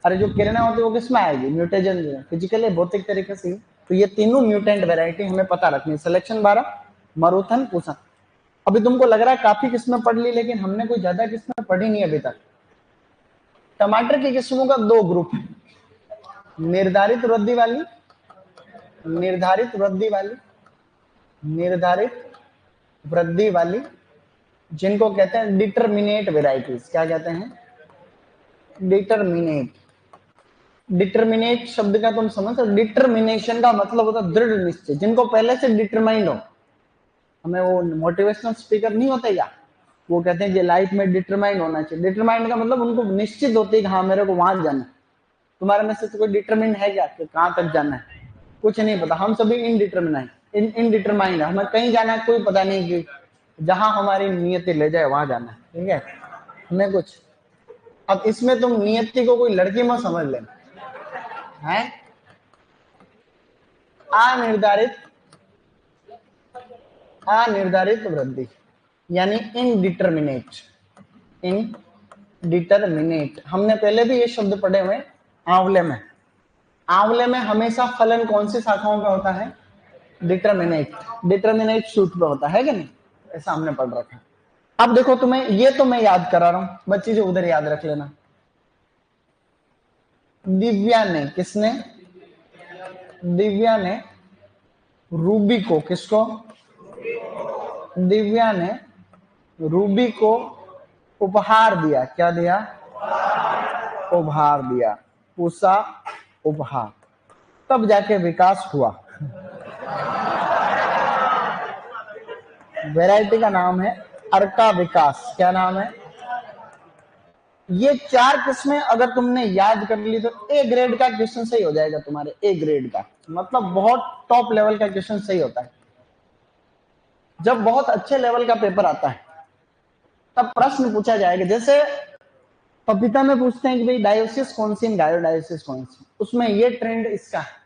अरे जो किरणें होती है वो किसमें आएगी, म्यूटेजन जो है फिजिकल है भौतिक तरीके से। तो ये तीनों म्यूटेंट वेराइटी हमें पता रखनी है, सिलेक्शन 12, मरुथन, पूसा। अभी तुमको लग रहा है काफी किस्में पढ़ ली, लेकिन हमने कोई ज्यादा किस्में पढ़ी नहीं अभी तक। टमाटर की किस्मों का 2 ग्रुप है, निर्धारित वृद्धि वाली, निर्धारित वृद्धि वाली, निर्धारित वृद्धि वाली, जिनको कहते हैं डिटरमिनेट वेराइटीज। क्या कहते हैं, डिटरमिनेट। डिटरमिनेट शब्द का तुम समझ सकते, डिटरमिनेशन का मतलब होता है दृढ़ निश्चय, जिनको पहले से डिटरमाइंड हो। हमें वो मोटिवेशनल स्पीकर नहीं होते क्या, वो कहते हैं कि लाइफ में डिटरमाइंड होना चाहिए। डिटरमाइंड का मतलब उनको निश्चित होती है कि हाँ मेरे को वहां जाना है। तुम्हारे में से तो कोई डिटरमिन है क्या कि कहां तक जाना है, कुछ नहीं पता। हम सभी इनडिटरमाइंड है, हमें कहीं जाना है कोई पता नहीं, कि जहां हमारी नियति ले जाए वहां जाना है, ठीक है हमें कुछ। अब इसमें तुम नियति को कोई लड़की मत समझ लेना है। अनिर्धारित, अनिर्धारित वृद्धि यानी इनडिटरमिनेट, इनडिटरमिनेट। हमने पहले भी ये शब्द पढ़े हुए आंवले में। आंवले में हमेशा फलन कौन सी शाखाओं का होता है, डिटरमिनेट, डिटरमिनेट शूट पे होता है कि नहीं, ऐसा हमने पढ़ रखा है। अब देखो तुम्हें ये तो मैं याद करा रहा हूं, बच्ची जो उधर याद रख लेना। दिव्या ने, किसने, दिव्या ने रूबी को, किसको, दिव्या ने रूबी को उपहार दिया। क्या दिया, उपहार दिया, पूसा उपहार, तब जाके विकास हुआ। वैरायटी का नाम है अर्का विकास। क्या नाम है, ये 4 किस्में अगर तुमने याद कर ली तो ए ग्रेड का क्वेश्चन सही हो जाएगा तुम्हारे, ए ग्रेड का मतलब बहुत टॉप लेवल का क्वेश्चन सही होता है। जब बहुत अच्छे लेवल का पेपर आता है तब प्रश्न पूछा जाएगा, जैसे पपीता में पूछते हैं कि भाई डायोसिस कौन सी, गायोडायोसिस कौन सी, उसमें ये ट्रेंड इसका है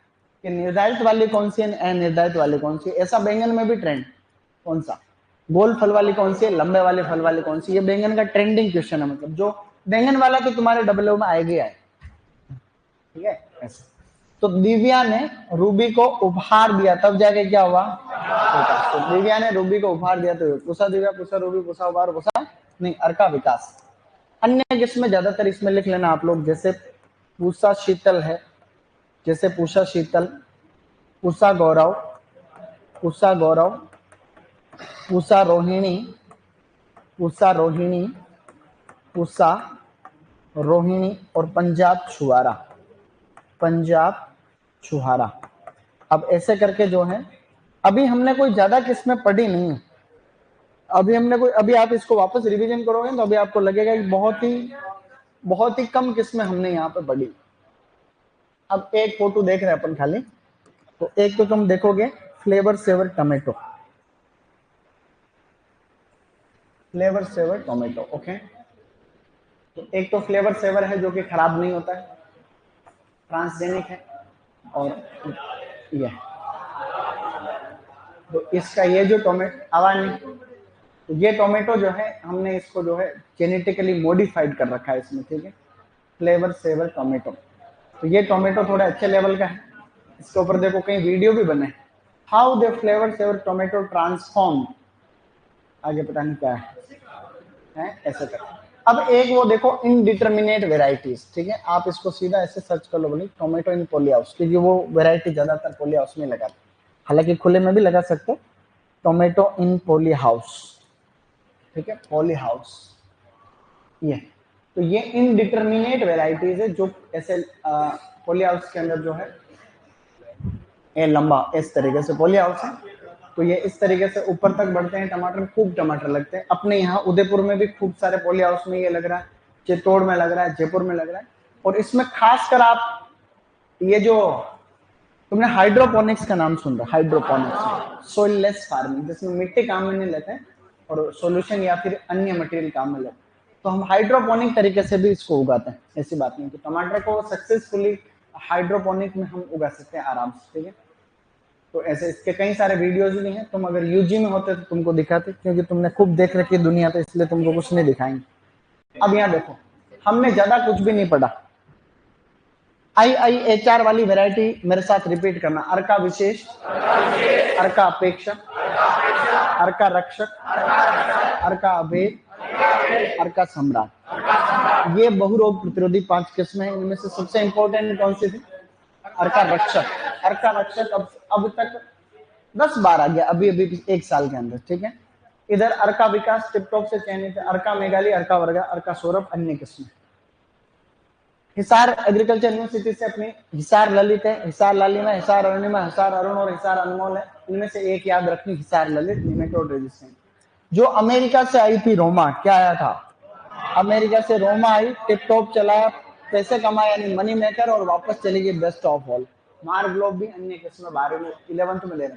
कि निर्धारित वाली कौन सी है, अनिर्धारित वाली कौन सी। ऐसा बैंगन में भी ट्रेंड कौन सा, गोल फल वाली कौन सी है, लंबे वाले फल वाली कौन सी। ये बैंगन का ट्रेंडिंग क्वेश्चन है, मतलब जो बैंगन वाला तो तुम्हारे डब्ल्यू में आएगी आए, ठीक है ऐसे। तो दिव्या ने रूबी को उपहार दिया, तब जाके क्या हुआ, तो दिव्या ने रूबी को उपहार दिया, तो पूछा दिव्या, पूछा रूबी, पूछा उपहार, पूछा नहीं अर्का विकास। अन्य जिसमें ज्यादातर इसमें लिख लेना आप लोग, जैसे पूषा शीतल है, जैसे पूषा शीतल, पूषा गौरव, पूषा गौरव, पूषा रोहिणी, पूषा रोहिणी, पूषा रोहिणी और पंजाब छुआरा, पंजाब छुहारा। अब ऐसे करके जो है, अभी हमने कोई ज्यादा किस्में पढ़ी नहीं है, अभी आप इसको वापस रिवीजन करोगे तो अभी आपको लगेगा कि बहुत ही कम किस्में हमने यहाँ पे पढ़ी। अब एक फोटो देख रहे हैं अपन खाली, तो एक तो तुम देखोगे Flavr Savr tomato, Flavr Savr tomato, okay. तो एक तो फ्लेवर सेवर है जो कि खराब नहीं होता है, ट्रांसजेनिक है, और ये तो इसका ये जो टोमेटो आवाज नहीं, तो ये टोमेटो जो है हमने इसको जो है जेनेटिकली मॉडिफाइड कर रखा है इसमें, ठीक है, फ्लेवर सेवर टोमेटो। तो ये टोमेटो थोड़ा अच्छे लेवल का है। इसके ऊपर देखो कहीं वीडियो भी बने, how they flavour Savr tomato transform, आगे पता नहीं क्या है ऐसे कर। अब एक वो देखो इनडिटर्मिनेट वेराइटीज, ठीक है, आप इसको सीधा ऐसे सर्च कर लो बोली टोमेटो इन पोली हाउस, क्योंकि वो वेराइटी ज्यादातर पोली हाउस में लगाते, हालांकि खुले में भी लगा सकते हो, टोमेटो इन पोली हाउस, ठीक है, पोली हाउस ये। तो ये इनडिटर्मिनेट वेराइटीज है जो ऐसे पोली हाउस के अंदर जो है ये लंबा इस तरीके से पोली हाउस है, तो ये इस तरीके से ऊपर तक बढ़ते हैं टमाटर, खूब टमाटर लगते हैं। अपने यहाँ उदयपुर में भी खूब सारे पोली हाउस में ये लग रहा है, चित्तौड़ में लग रहा है, जयपुर में लग रहा है। और इसमें खासकर आप ये जो तुमने हाइड्रोपोनिक्स का नाम सुन रहा, हाइड्रोपोनिक्स सोइललेस फार्मिंग, जिसमें मिट्टी काम में नहीं लेते हैं और सॉल्यूशन या फिर अन्य मटेरियल काम में लेते हैं, तो हम हाइड्रोपोनिक तरीके से भी इसको उगाते हैं, ऐसी बात नहीं। तो टमाटर को सक्सेसफुली हाइड्रोपोनिक में हम उगा सकते हैं आराम से, ठीक है। तो ऐसे इसके कई सारे वीडियोज भी हैं, तुम अगर यूजी में होते तो तुमको दिखाते, क्योंकि तुमने खूब देख रखी दुनिया, तो इसलिए तुमको कुछ नहीं दिखाएंगे। अब यहाँ देखो, हमने ज्यादा कुछ भी नहीं पढ़ा, IIHR वाली वैरायटी मेरे साथ रिपीट करना, अर्का विशेष, अर्का अपेक्षा, अर्का रक्षक, अर्का अभेद, अर्का सम्राट। ये बहुरोग प्रतिरोधी 5 किस्में हैं, इनमें से सबसे इंपॉर्टेंट कौन सी थी? अर्का रक्षक। अर्का रक्षक अब तक 10 बार आ गया, अभी अभी 1 साल के अंदर, ठीक है। इधर अर्का विकास टिप टॉप से चयनित है, अर्का मेघाली, अर्का वर्गा, अर्का सौरभ, अन्य किस्में। हिसार एग्रीकल्चर यूनिवर्सिटी से अपनी हिसार ललित है, हिसार लालिमा, हिसार अरुणिमा, हिसार अरुण और हिसार अनमोल है। इनमें से एक याद रखनी, हिसार ललित, निमेटोड रेजिस्टेंट। जो अमेरिका से आई थी रोमा, क्या आया था? अमेरिका से रोमा आई, टिप टॉप चलाया, पैसे कमाए यानी मनी मेकर, और वापस चली गई बेस्ट ऑफ ऑल। मार ग्लोब भी अन्य किस्में 12 में 11th में ले रहे।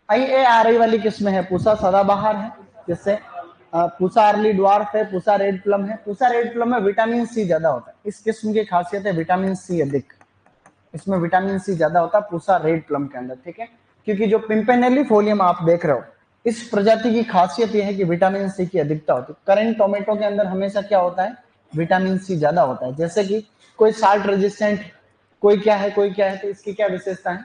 IARI वाली किस्में है, पूसा सदाबहार है, जिससे पूसा अर्ली ड्वार्फ है, पूसा रेड प्लम है। पूसा रेड प्लम में विटामिन सी ज्यादा होता है, इस किस्म की खासियत है विटामिन सी अधिक, इसमें विटामिन सी ज्यादा होता है पूसा रेड प्लम के अंदर, ठीक है। क्योंकि जो पिम्पेनेली फोलियम आप देख रहे हो, इस प्रजाति की खासियत यह है कि विटामिन सी की अधिकता होती है। करेंट टोमेटो के अंदर हमेशा क्या होता है? विटामिन सी ज्यादा होता है। जैसे कि कोई साल्ट रेजिस्टेंट, कोई क्या है, कोई क्या है, तो इसकी क्या विशेषता है?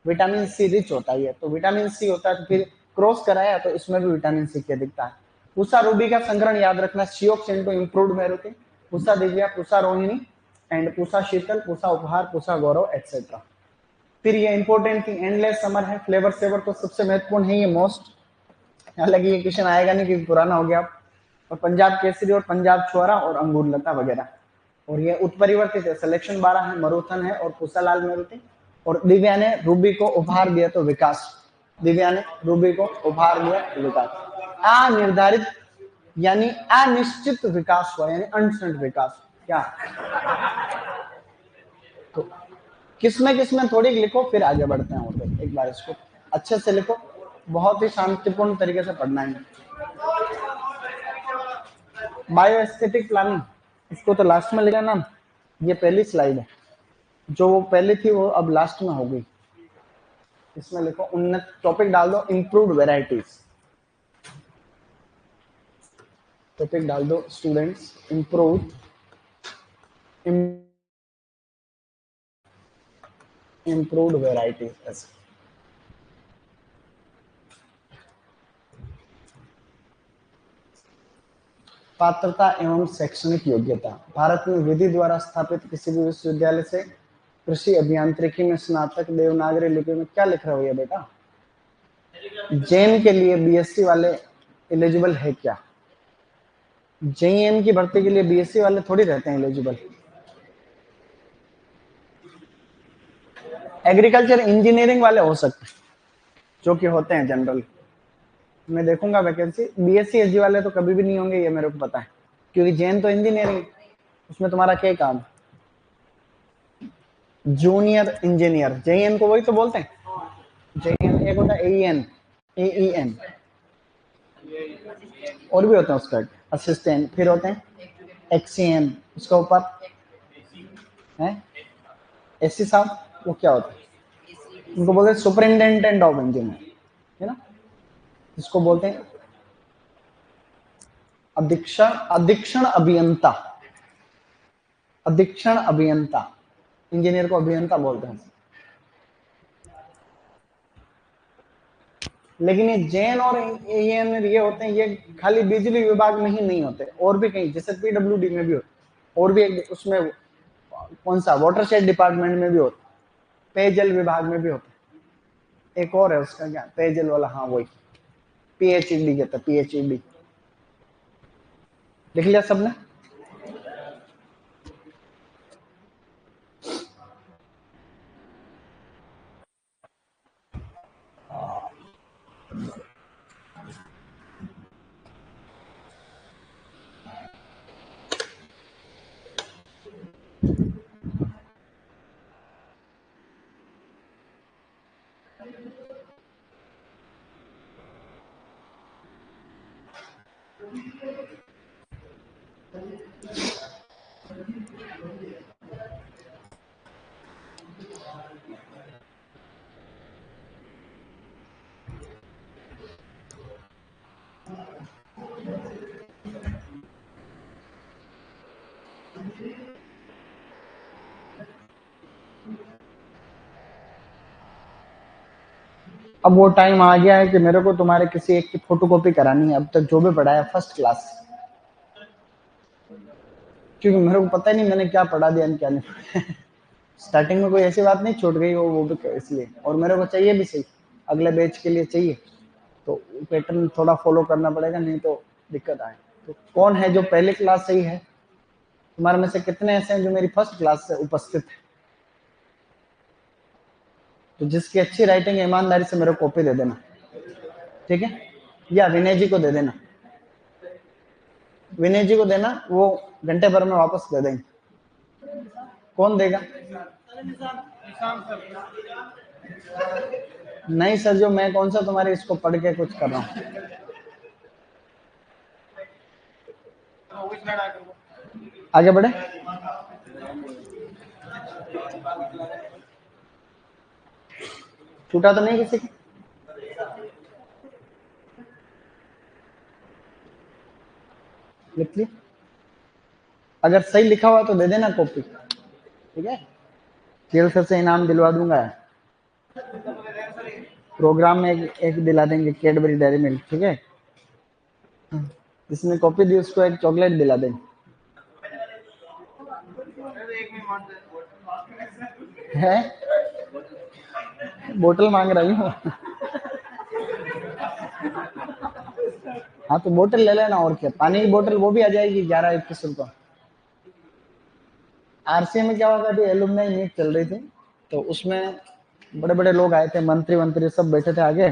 विटामिन सी रिच होता है, तो विटामिन सी होता है, तो फिर क्रॉस कराया तो इसमें भी विटामिन सी की अधिकता है। पूसा रूबी का संग्रहण याद रखना, शियोक्सेंटो इंप्रूव्ड मेरुति, पूसा दिव्या, पूसा रोहिणी एंड पूसा शीतल, पूसा उपहार, पूसा गौरव एक्सेट्रा। फिर ये इंपॉर्टेंट थी, एंडलेस समर है, फ्लेवर सेवर तो सबसे महत्वपूर्ण है ये मोस्ट, हालांकि ये क्वेश्चन आएगा नहीं क्योंकि पुराना हो गया, और पंजाब केसरी और पंजाब छुआरा और अंगूर लता वगैरह। और ये उत्परिवर्तित है, सिलेक्शन 12 है, मरुथन है और पूसालाल मेरुति। और दिव्या ने रूबी को उपहार दिया तो विकास, दिव्या ने रूबी को उपहार दिया विकास। अनिर्धारित यानी अनिश्चित विकास हुआ, यानी अनसर्टेन विकास। क्या तो किसमें किसमें थोड़ी लिखो, फिर आगे बढ़ते हैं। और एक बार इसको अच्छे से लिखो, बहुत ही शांतिपूर्ण तरीके से पढ़ना है। बायो एस्थेटिक प्लानिंग, इसको तो लास्ट में लिखा ना, ये पहली स्लाइड है, जो वो पहले थी वो अब लास्ट में हो गई। इसमें लिखो उन्नत, टॉपिक डाल दो इंप्रूव्ड वेराइटीज, टॉपिक डाल दो स्टूडेंट्स इंप्रूव्ड वेराइटीज। ऐसे पात्रता एवं शैक्षणिक योग्यता, भारत में विधि द्वारा स्थापित किसी भी विश्वविद्यालय से कृषि अभियांत्रिकी में स्नातक देवनागरी लिपि में, क्या लिख रहे हो ये बेटा? जैन के लिए BSc वाले एलिजिबल है क्या? जेईएन की भर्ती के लिए बीएससी वाले थोड़ी रहते हैं एलिजिबल। एग्रीकल्चर इंजीनियरिंग वाले हो सकते हैं, जो कि होते हैं जनरल। मैं देखूंगा वैकेंसी। बीएससी एसजी वाले तो कभी भी नहीं होंगे, ये मेरे को पता है, क्योंकि जेन तो इंजीनियरिंग, उसमें तुम्हारा क्या काम? जूनियर इंजीनियर, जेईएन को वही तो बोलते हैं। जेईएन एक होता है एईएन, एईएन, और भी होते हैं उसका असिस्टेंट, फिर होते हैं एक्सीएन, उसका ऊपर है एससी साहब, वो क्या होता है? उनको बोलते हैं सुपरिंटेंडेंट ऑफ इंजीनियर, है ना, इसको बोलते हैं अधीक्षण अभियंता। अधीक्षण अभियंता, इंजीनियर को अभियंता बोलते हैं। लेकिन ये जेन और एएन ये होते हैं, ये खाली बिजली विभाग में ही नहीं होते, और भी कहीं, जैसे पीडब्ल्यूडी में भी होते, और भी एक उसमें कौन सा वाटरशेड डिपार्टमेंट में भी होते, पेयजल विभाग में भी होते। एक और है उसका क्या, पेयजल वाला, हाँ वही पीएचईडी कहते हैं, पीएचईडी। देख लिया सबने? अब वो टाइम आ गया है कि मेरे को तुम्हारे किसी एक की फोटोकॉपी करानी है। अब तक जो भी पढ़ा है फर्स्ट क्लास, क्योंकि मेरे को पता ही नहीं मैंने क्या पढ़ा दिया क्या नहीं। स्टार्टिंग में कोई ऐसी बात नहीं छूट गई हो, वो भी इसलिए, और मेरे को चाहिए भी सही, अगले बैच के लिए चाहिए, तो पैटर्न थोड़ा फॉलो करना पड़ेगा, नहीं तो दिक्कत आए। तो कौन है जो पहले क्लास से ही है? तुम्हारे में से कितने ऐसे हैं जो मेरी फर्स्ट क्लास से उपस्थित है? तो जिसकी अच्छी राइटिंग है, ईमानदारी से मेरे को कॉपी दे देना, ठीक है? या विनय जी को दे देना, विनय जी को देना, वो घंटे भर में वापस दे देंगे। कौन देगा? नहीं सर, जो मैं कौन सा तुम्हारे इसको पढ़ के कुछ कर रहा हूँ। आगे बढ़े। छूटा तो नहीं किसी की? लिख ली? अगर सही लिखा हुआ तो दे देना कॉपी, ठीक है? केल सर से इनाम दिलवा दूंगा, प्रोग्राम में एक दिला देंगे कैडबरी डेयरी मिल्क, ठीक है? जिसने कॉपी दी उसको एक चॉकलेट दिला देंगे। है बोतल मांग रही हूँ। हाँ तो बोतल ले लेना, और क्या, पानी की बोतल वो भी आ जाएगी 11-21 रुपये। आरसीए में क्या होगा, अभी एलुमनाई मीट चल रही थी, तो उसमें बड़े बड़े लोग आए थे, मंत्री मंत्री सब बैठे थे आगे।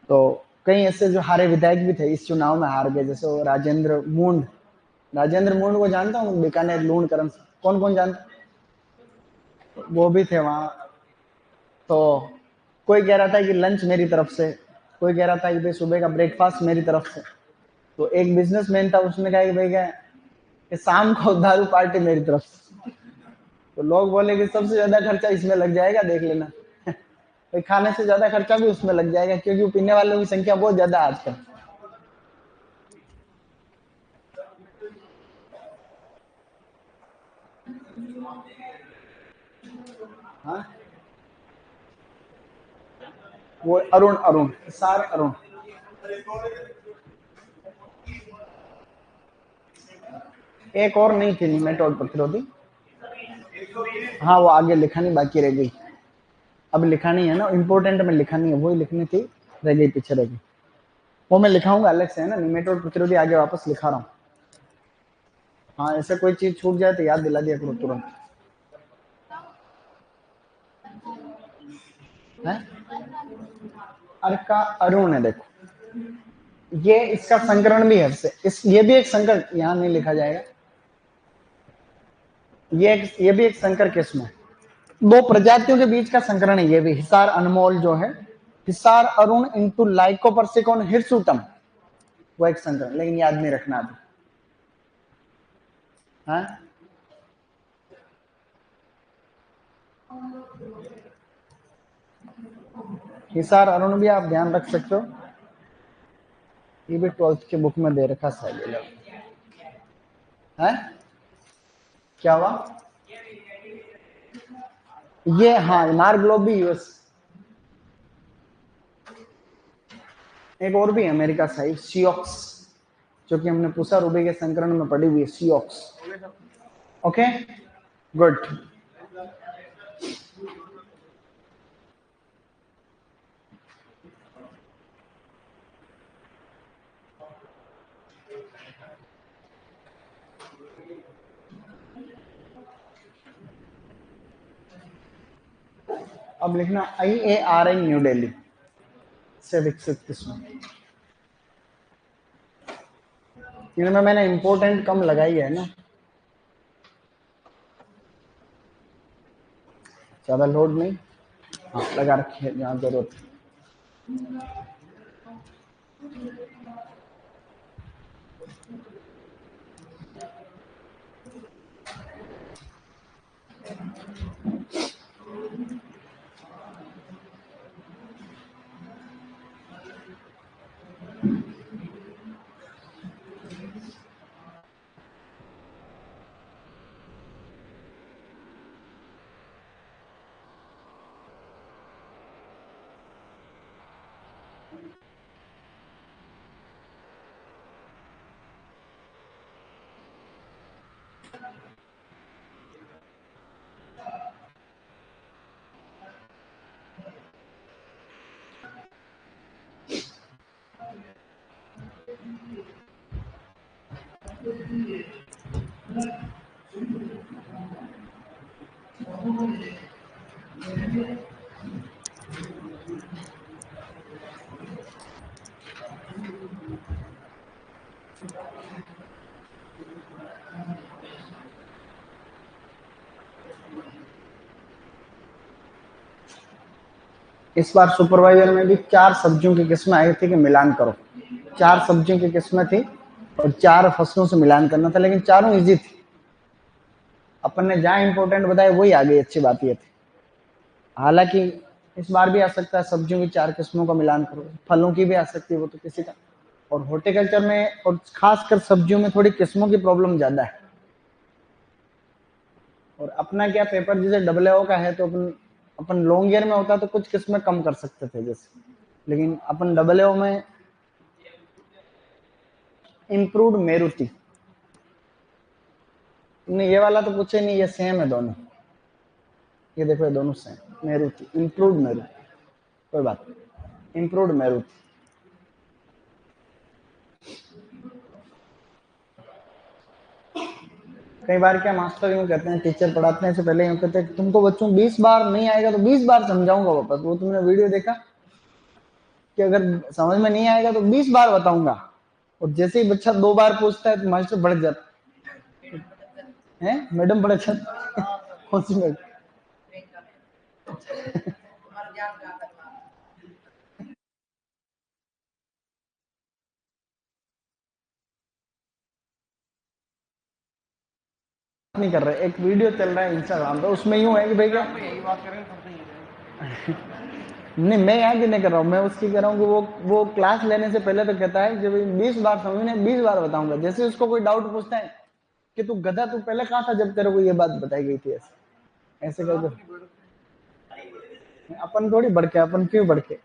तो कई ऐसे जो हारे विधायक भी थे, इस चुनाव में हार गए, जैसे वो राजेंद्र मूंड। राजेंद्र मूंड को जानता हूँ, बीकानेर लूण करम, कौन कौन जानता? वो भी थे वहां। तो कोई कह रहा था कि लंच मेरी तरफ से, कोई कह रहा था कि भाई सुबह का ब्रेकफास्ट मेरी तरफ से। तो एक बिजनेसमैन था, उसने कहा कि भाई क्या कि शाम को दारू पार्टी मेरी तरफ से। तो लोग बोले कि सबसे ज्यादा खर्चा इसमें लग जाएगा, देख लेना। भाई खाने से ज्यादा खर्चा भी उसमें लग जाएगा, क्योंकि पीने वालों की संख्या बहुत ज्यादा है आजकल। हाँ वो अरुण, अरुण सार अरुण। एक और नहीं थी निमेटोड प्रतिरोधी, हाँ वो आगे लिखानी बाकी रह गई। अब लिखानी है ना, इम्पोर्टेंट में लिखानी है, वही लिखनी थी, रह गई, पीछे रह गई। वो मैं लिखाऊंगा अलग से, है ना, निमेटोड प्रतिरोधी आगे वापस लिखा रहा हूँ। हाँ, ऐसे कोई चीज छूट जाए तो याद दिला दिया करो तुरंत। है अर्का अरुण है, देखो ये इसका संकरण भी है से इस, ये भी एक संकर, यहाँ नहीं लिखा जाएगा, ये भी एक संकर किस्म है। दो प्रजातियों के बीच का संकरण है ये भी, हिसार अनमोल जो है, हिसार अरुण इंटू लाइकोपर्सिकॉन हिरसुटम, वो एक संकरण, लेकिन याद नहीं रखना अभी। हाँ, हिसार अरुण भी आप ध्यान रख सकते हो, ये भी 12th की बुक में दे रखा शायद है। क्या हुआ? ये हाँ, मार ग्लोब भी यूएस, एक और भी है अमेरिका साइड, सीऑक्स, जो कि हमने पूछा रूबी के संकरण में पड़ी हुई है, सीऑक्स। Okay, good. अब लिखना IARI न्यू दिल्ली से विकसित किस्म, इनमें मैंने इंपोर्टेंट कम लगाई है ना, ज्यादा लोड नहीं। हाँ, लगा रखी है जहाँ जरूरत है। इस बार सुपरवाइजर में भी 4 सब्जियों की किस्में आई थी कि मिलान करो, 4 सब्जियों की किस्में थी और 4 फसलों से मिलान करना था, लेकिन चारों इजी थी। अपन ने जहां इंपोर्टेंट बताया वही आ गई, अच्छी बात ये थी। हालांकि इस बार भी आ सकता है सब्जियों की 4 किस्मों का मिलान करो, फलों की भी आ सकती है, वो तो किसी का। और हॉर्टिकल्चर में और खासकर सब्जियों में थोड़ी किस्मों की प्रॉब्लम ज्यादा है। और अपना क्या पेपर जैसे डब्ल्यू का है, तो अपन लॉन्ग ईयर में होता तो कुछ किस्में कम कर सकते थे जैसे, लेकिन अपन डब्ल्यू में इम्प्रूव्ड मेरुति, नहीं ये वाला तो पूछे नहीं, ये सेम है दोनों, ये देखो ये दोनों सेम, मेरुति इम्प्रूव्ड मेरुति, कोई बात नहीं, इम्प्रूव्ड मेरुति। कई बार क्या मास्टर यूं कहते हैं, टीचर पढ़ाते हैं से पहले यूं कहते हैं तुमको बच्चों 20 बार नहीं आएगा तो 20 बार समझाऊंगा वापस, वो तुमने वीडियो देखा कि अगर समझ में नहीं आएगा तो 20 बार बताऊंगा, और जैसे ही बच्चा 2 बार पूछता है तो मास्टर बढ़ जाता है, मैडम बढ़ जाता कौन सी मैडम? नहीं कर रहे, एक वीडियो चल रहा है इंस्टाग्राम पे, उसमें यूं है कि भैया नहीं, मैं यहाँ की नहीं कर रहा हूँ, मैं उसकी कह रहा हूँ कि वो क्लास लेने से पहले तो कहता है जब 20 बार समझने 20 बार बताऊंगा, जैसे उसको कोई डाउट पूछता है कि तू गधा तू पहले कहाँ था जब तेरे को ये बात बताई गई थी, ऐसे ऐसे करके। अपन थोड़ी बढ़ के, अपन क्यों बढ़ के,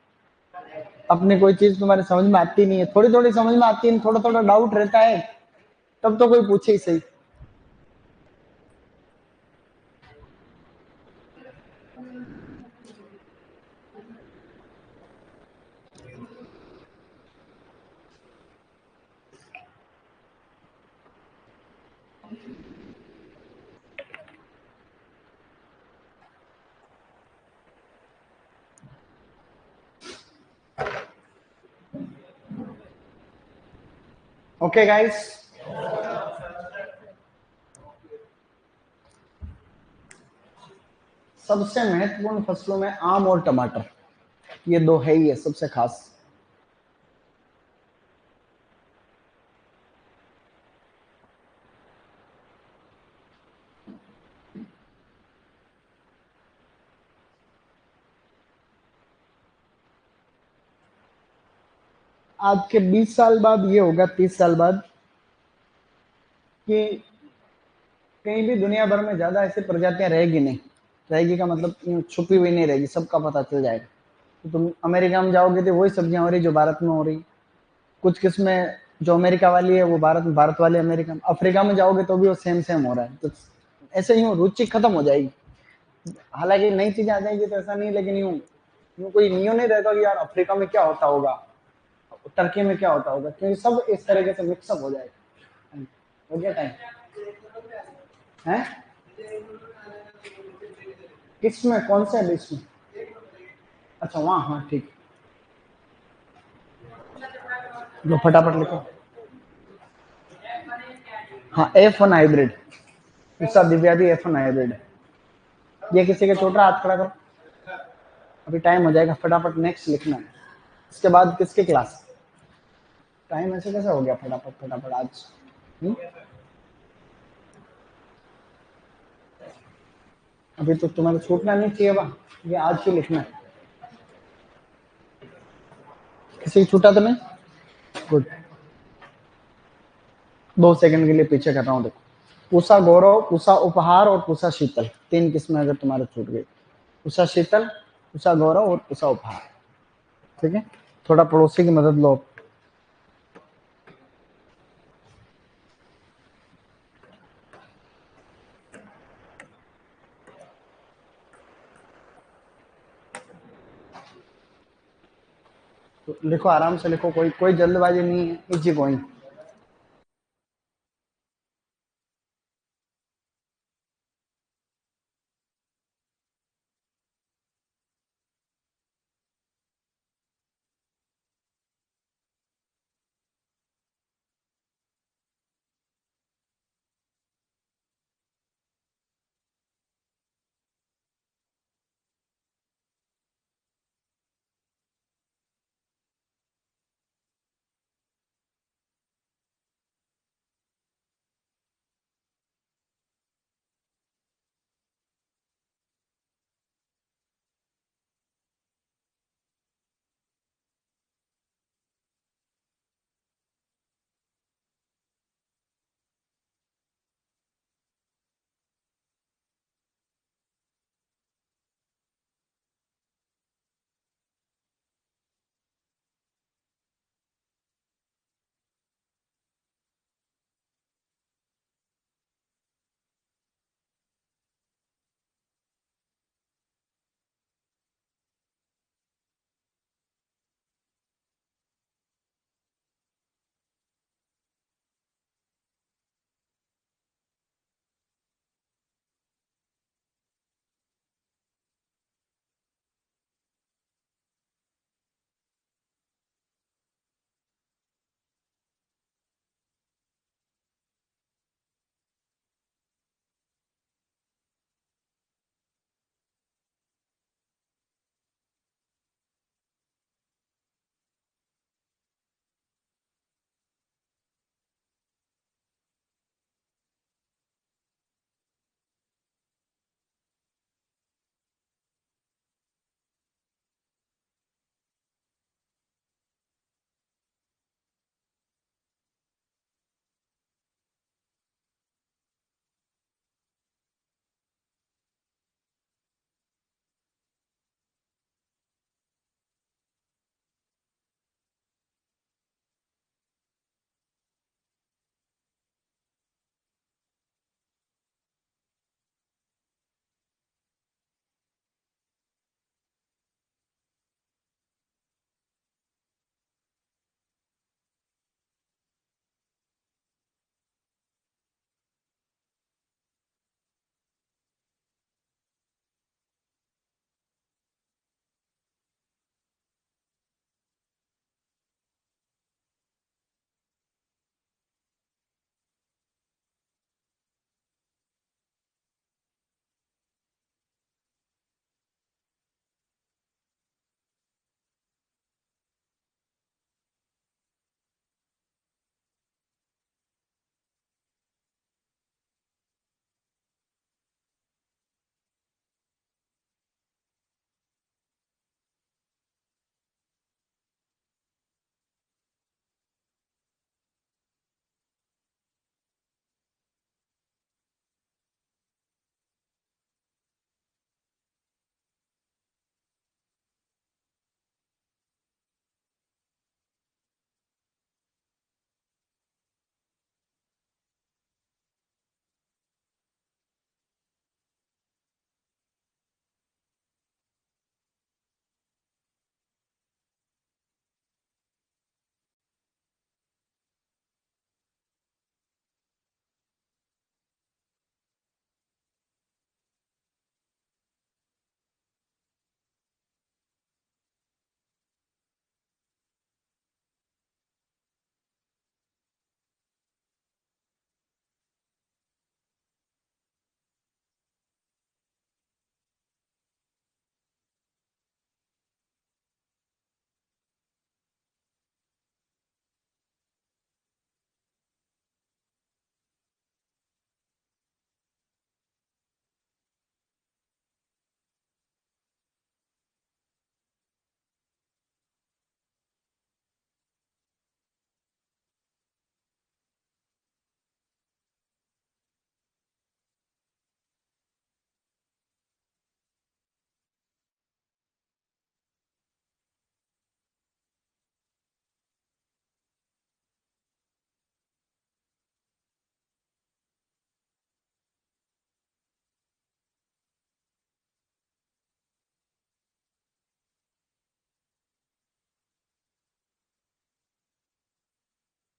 अपने कोई चीज तुम्हारे समझ में आती नहीं है, थोड़ी थोड़ी समझ में आती है, थोड़ा थोड़ा डाउट रहता है, तब तो कोई पूछे ही सही। ओके गाइस, सबसे महत्वपूर्ण फसलों में आम और टमाटर, ये दो है ही है सबसे खास। आज के 20 साल बाद ये होगा, 30 साल बाद, कि कहीं भी दुनिया भर में ज्यादा ऐसी प्रजातियां रहेगी नहीं। रहेगी का मतलब यूं छुपी हुई नहीं रहेगी, सबका पता चल जाएगा। तो तुम अमेरिका में जाओगे तो वही सब्जियां हो रही जो भारत में हो रही। कुछ किस्में जो अमेरिका वाली है वो भारत में, भारत वाली अमेरिका में। अफ्रीका में जाओगे तो भी वो सेम सेम हो रहा है। तो ऐसे यूं रुचि खत्म हो जाएगी। हालांकि नई चीजें आ जाएंगी तो ऐसा नहीं, लेकिन यूं यूं कोई नियम नहीं रहेगा कि यार अफ्रीका में क्या होता होगा, टर्की में क्या होता होगा, क्योंकि सब इस तरीके से मिक्सअप हो जाएगा। हो गया टाइम है? किस में, कौन से डिश में? अच्छा वहाँ, हाँ ठीक। लो फटाफट लिखो। हाँ F1 हाइब्रिड, उसका दिव्यादी F1 हाइब्रिड। ये किसी के छोटा हाथ खड़ा करो, अभी टाइम हो जाएगा, फटाफट नेक्स्ट लिखना है। इसके बाद किसकी क्लास? टाइम ऐसे कैसे हो गया फटाफट फटाफट आज? हुँ? अभी तो तुम्हारा छूटना नहीं चाहिए बा, ये आज ही लिखना है। किसी की छूटा तो नहीं? गुड। 2 सेकंड के लिए पीछे कर रहा हूँ। देखो, पूषा गौरव, पूषा उपहार और पूषा शीतल, 3 किस्में अगर तुम्हारे छूट गई। पूषा शीतल, पूषा गौरव और पूषा उपहार। ठीक है, थोड़ा पड़ोसी की मदद लो। तो लिखो, आराम से लिखो, कोई कोई जल्दबाजी नहीं है, इजी गोइंग।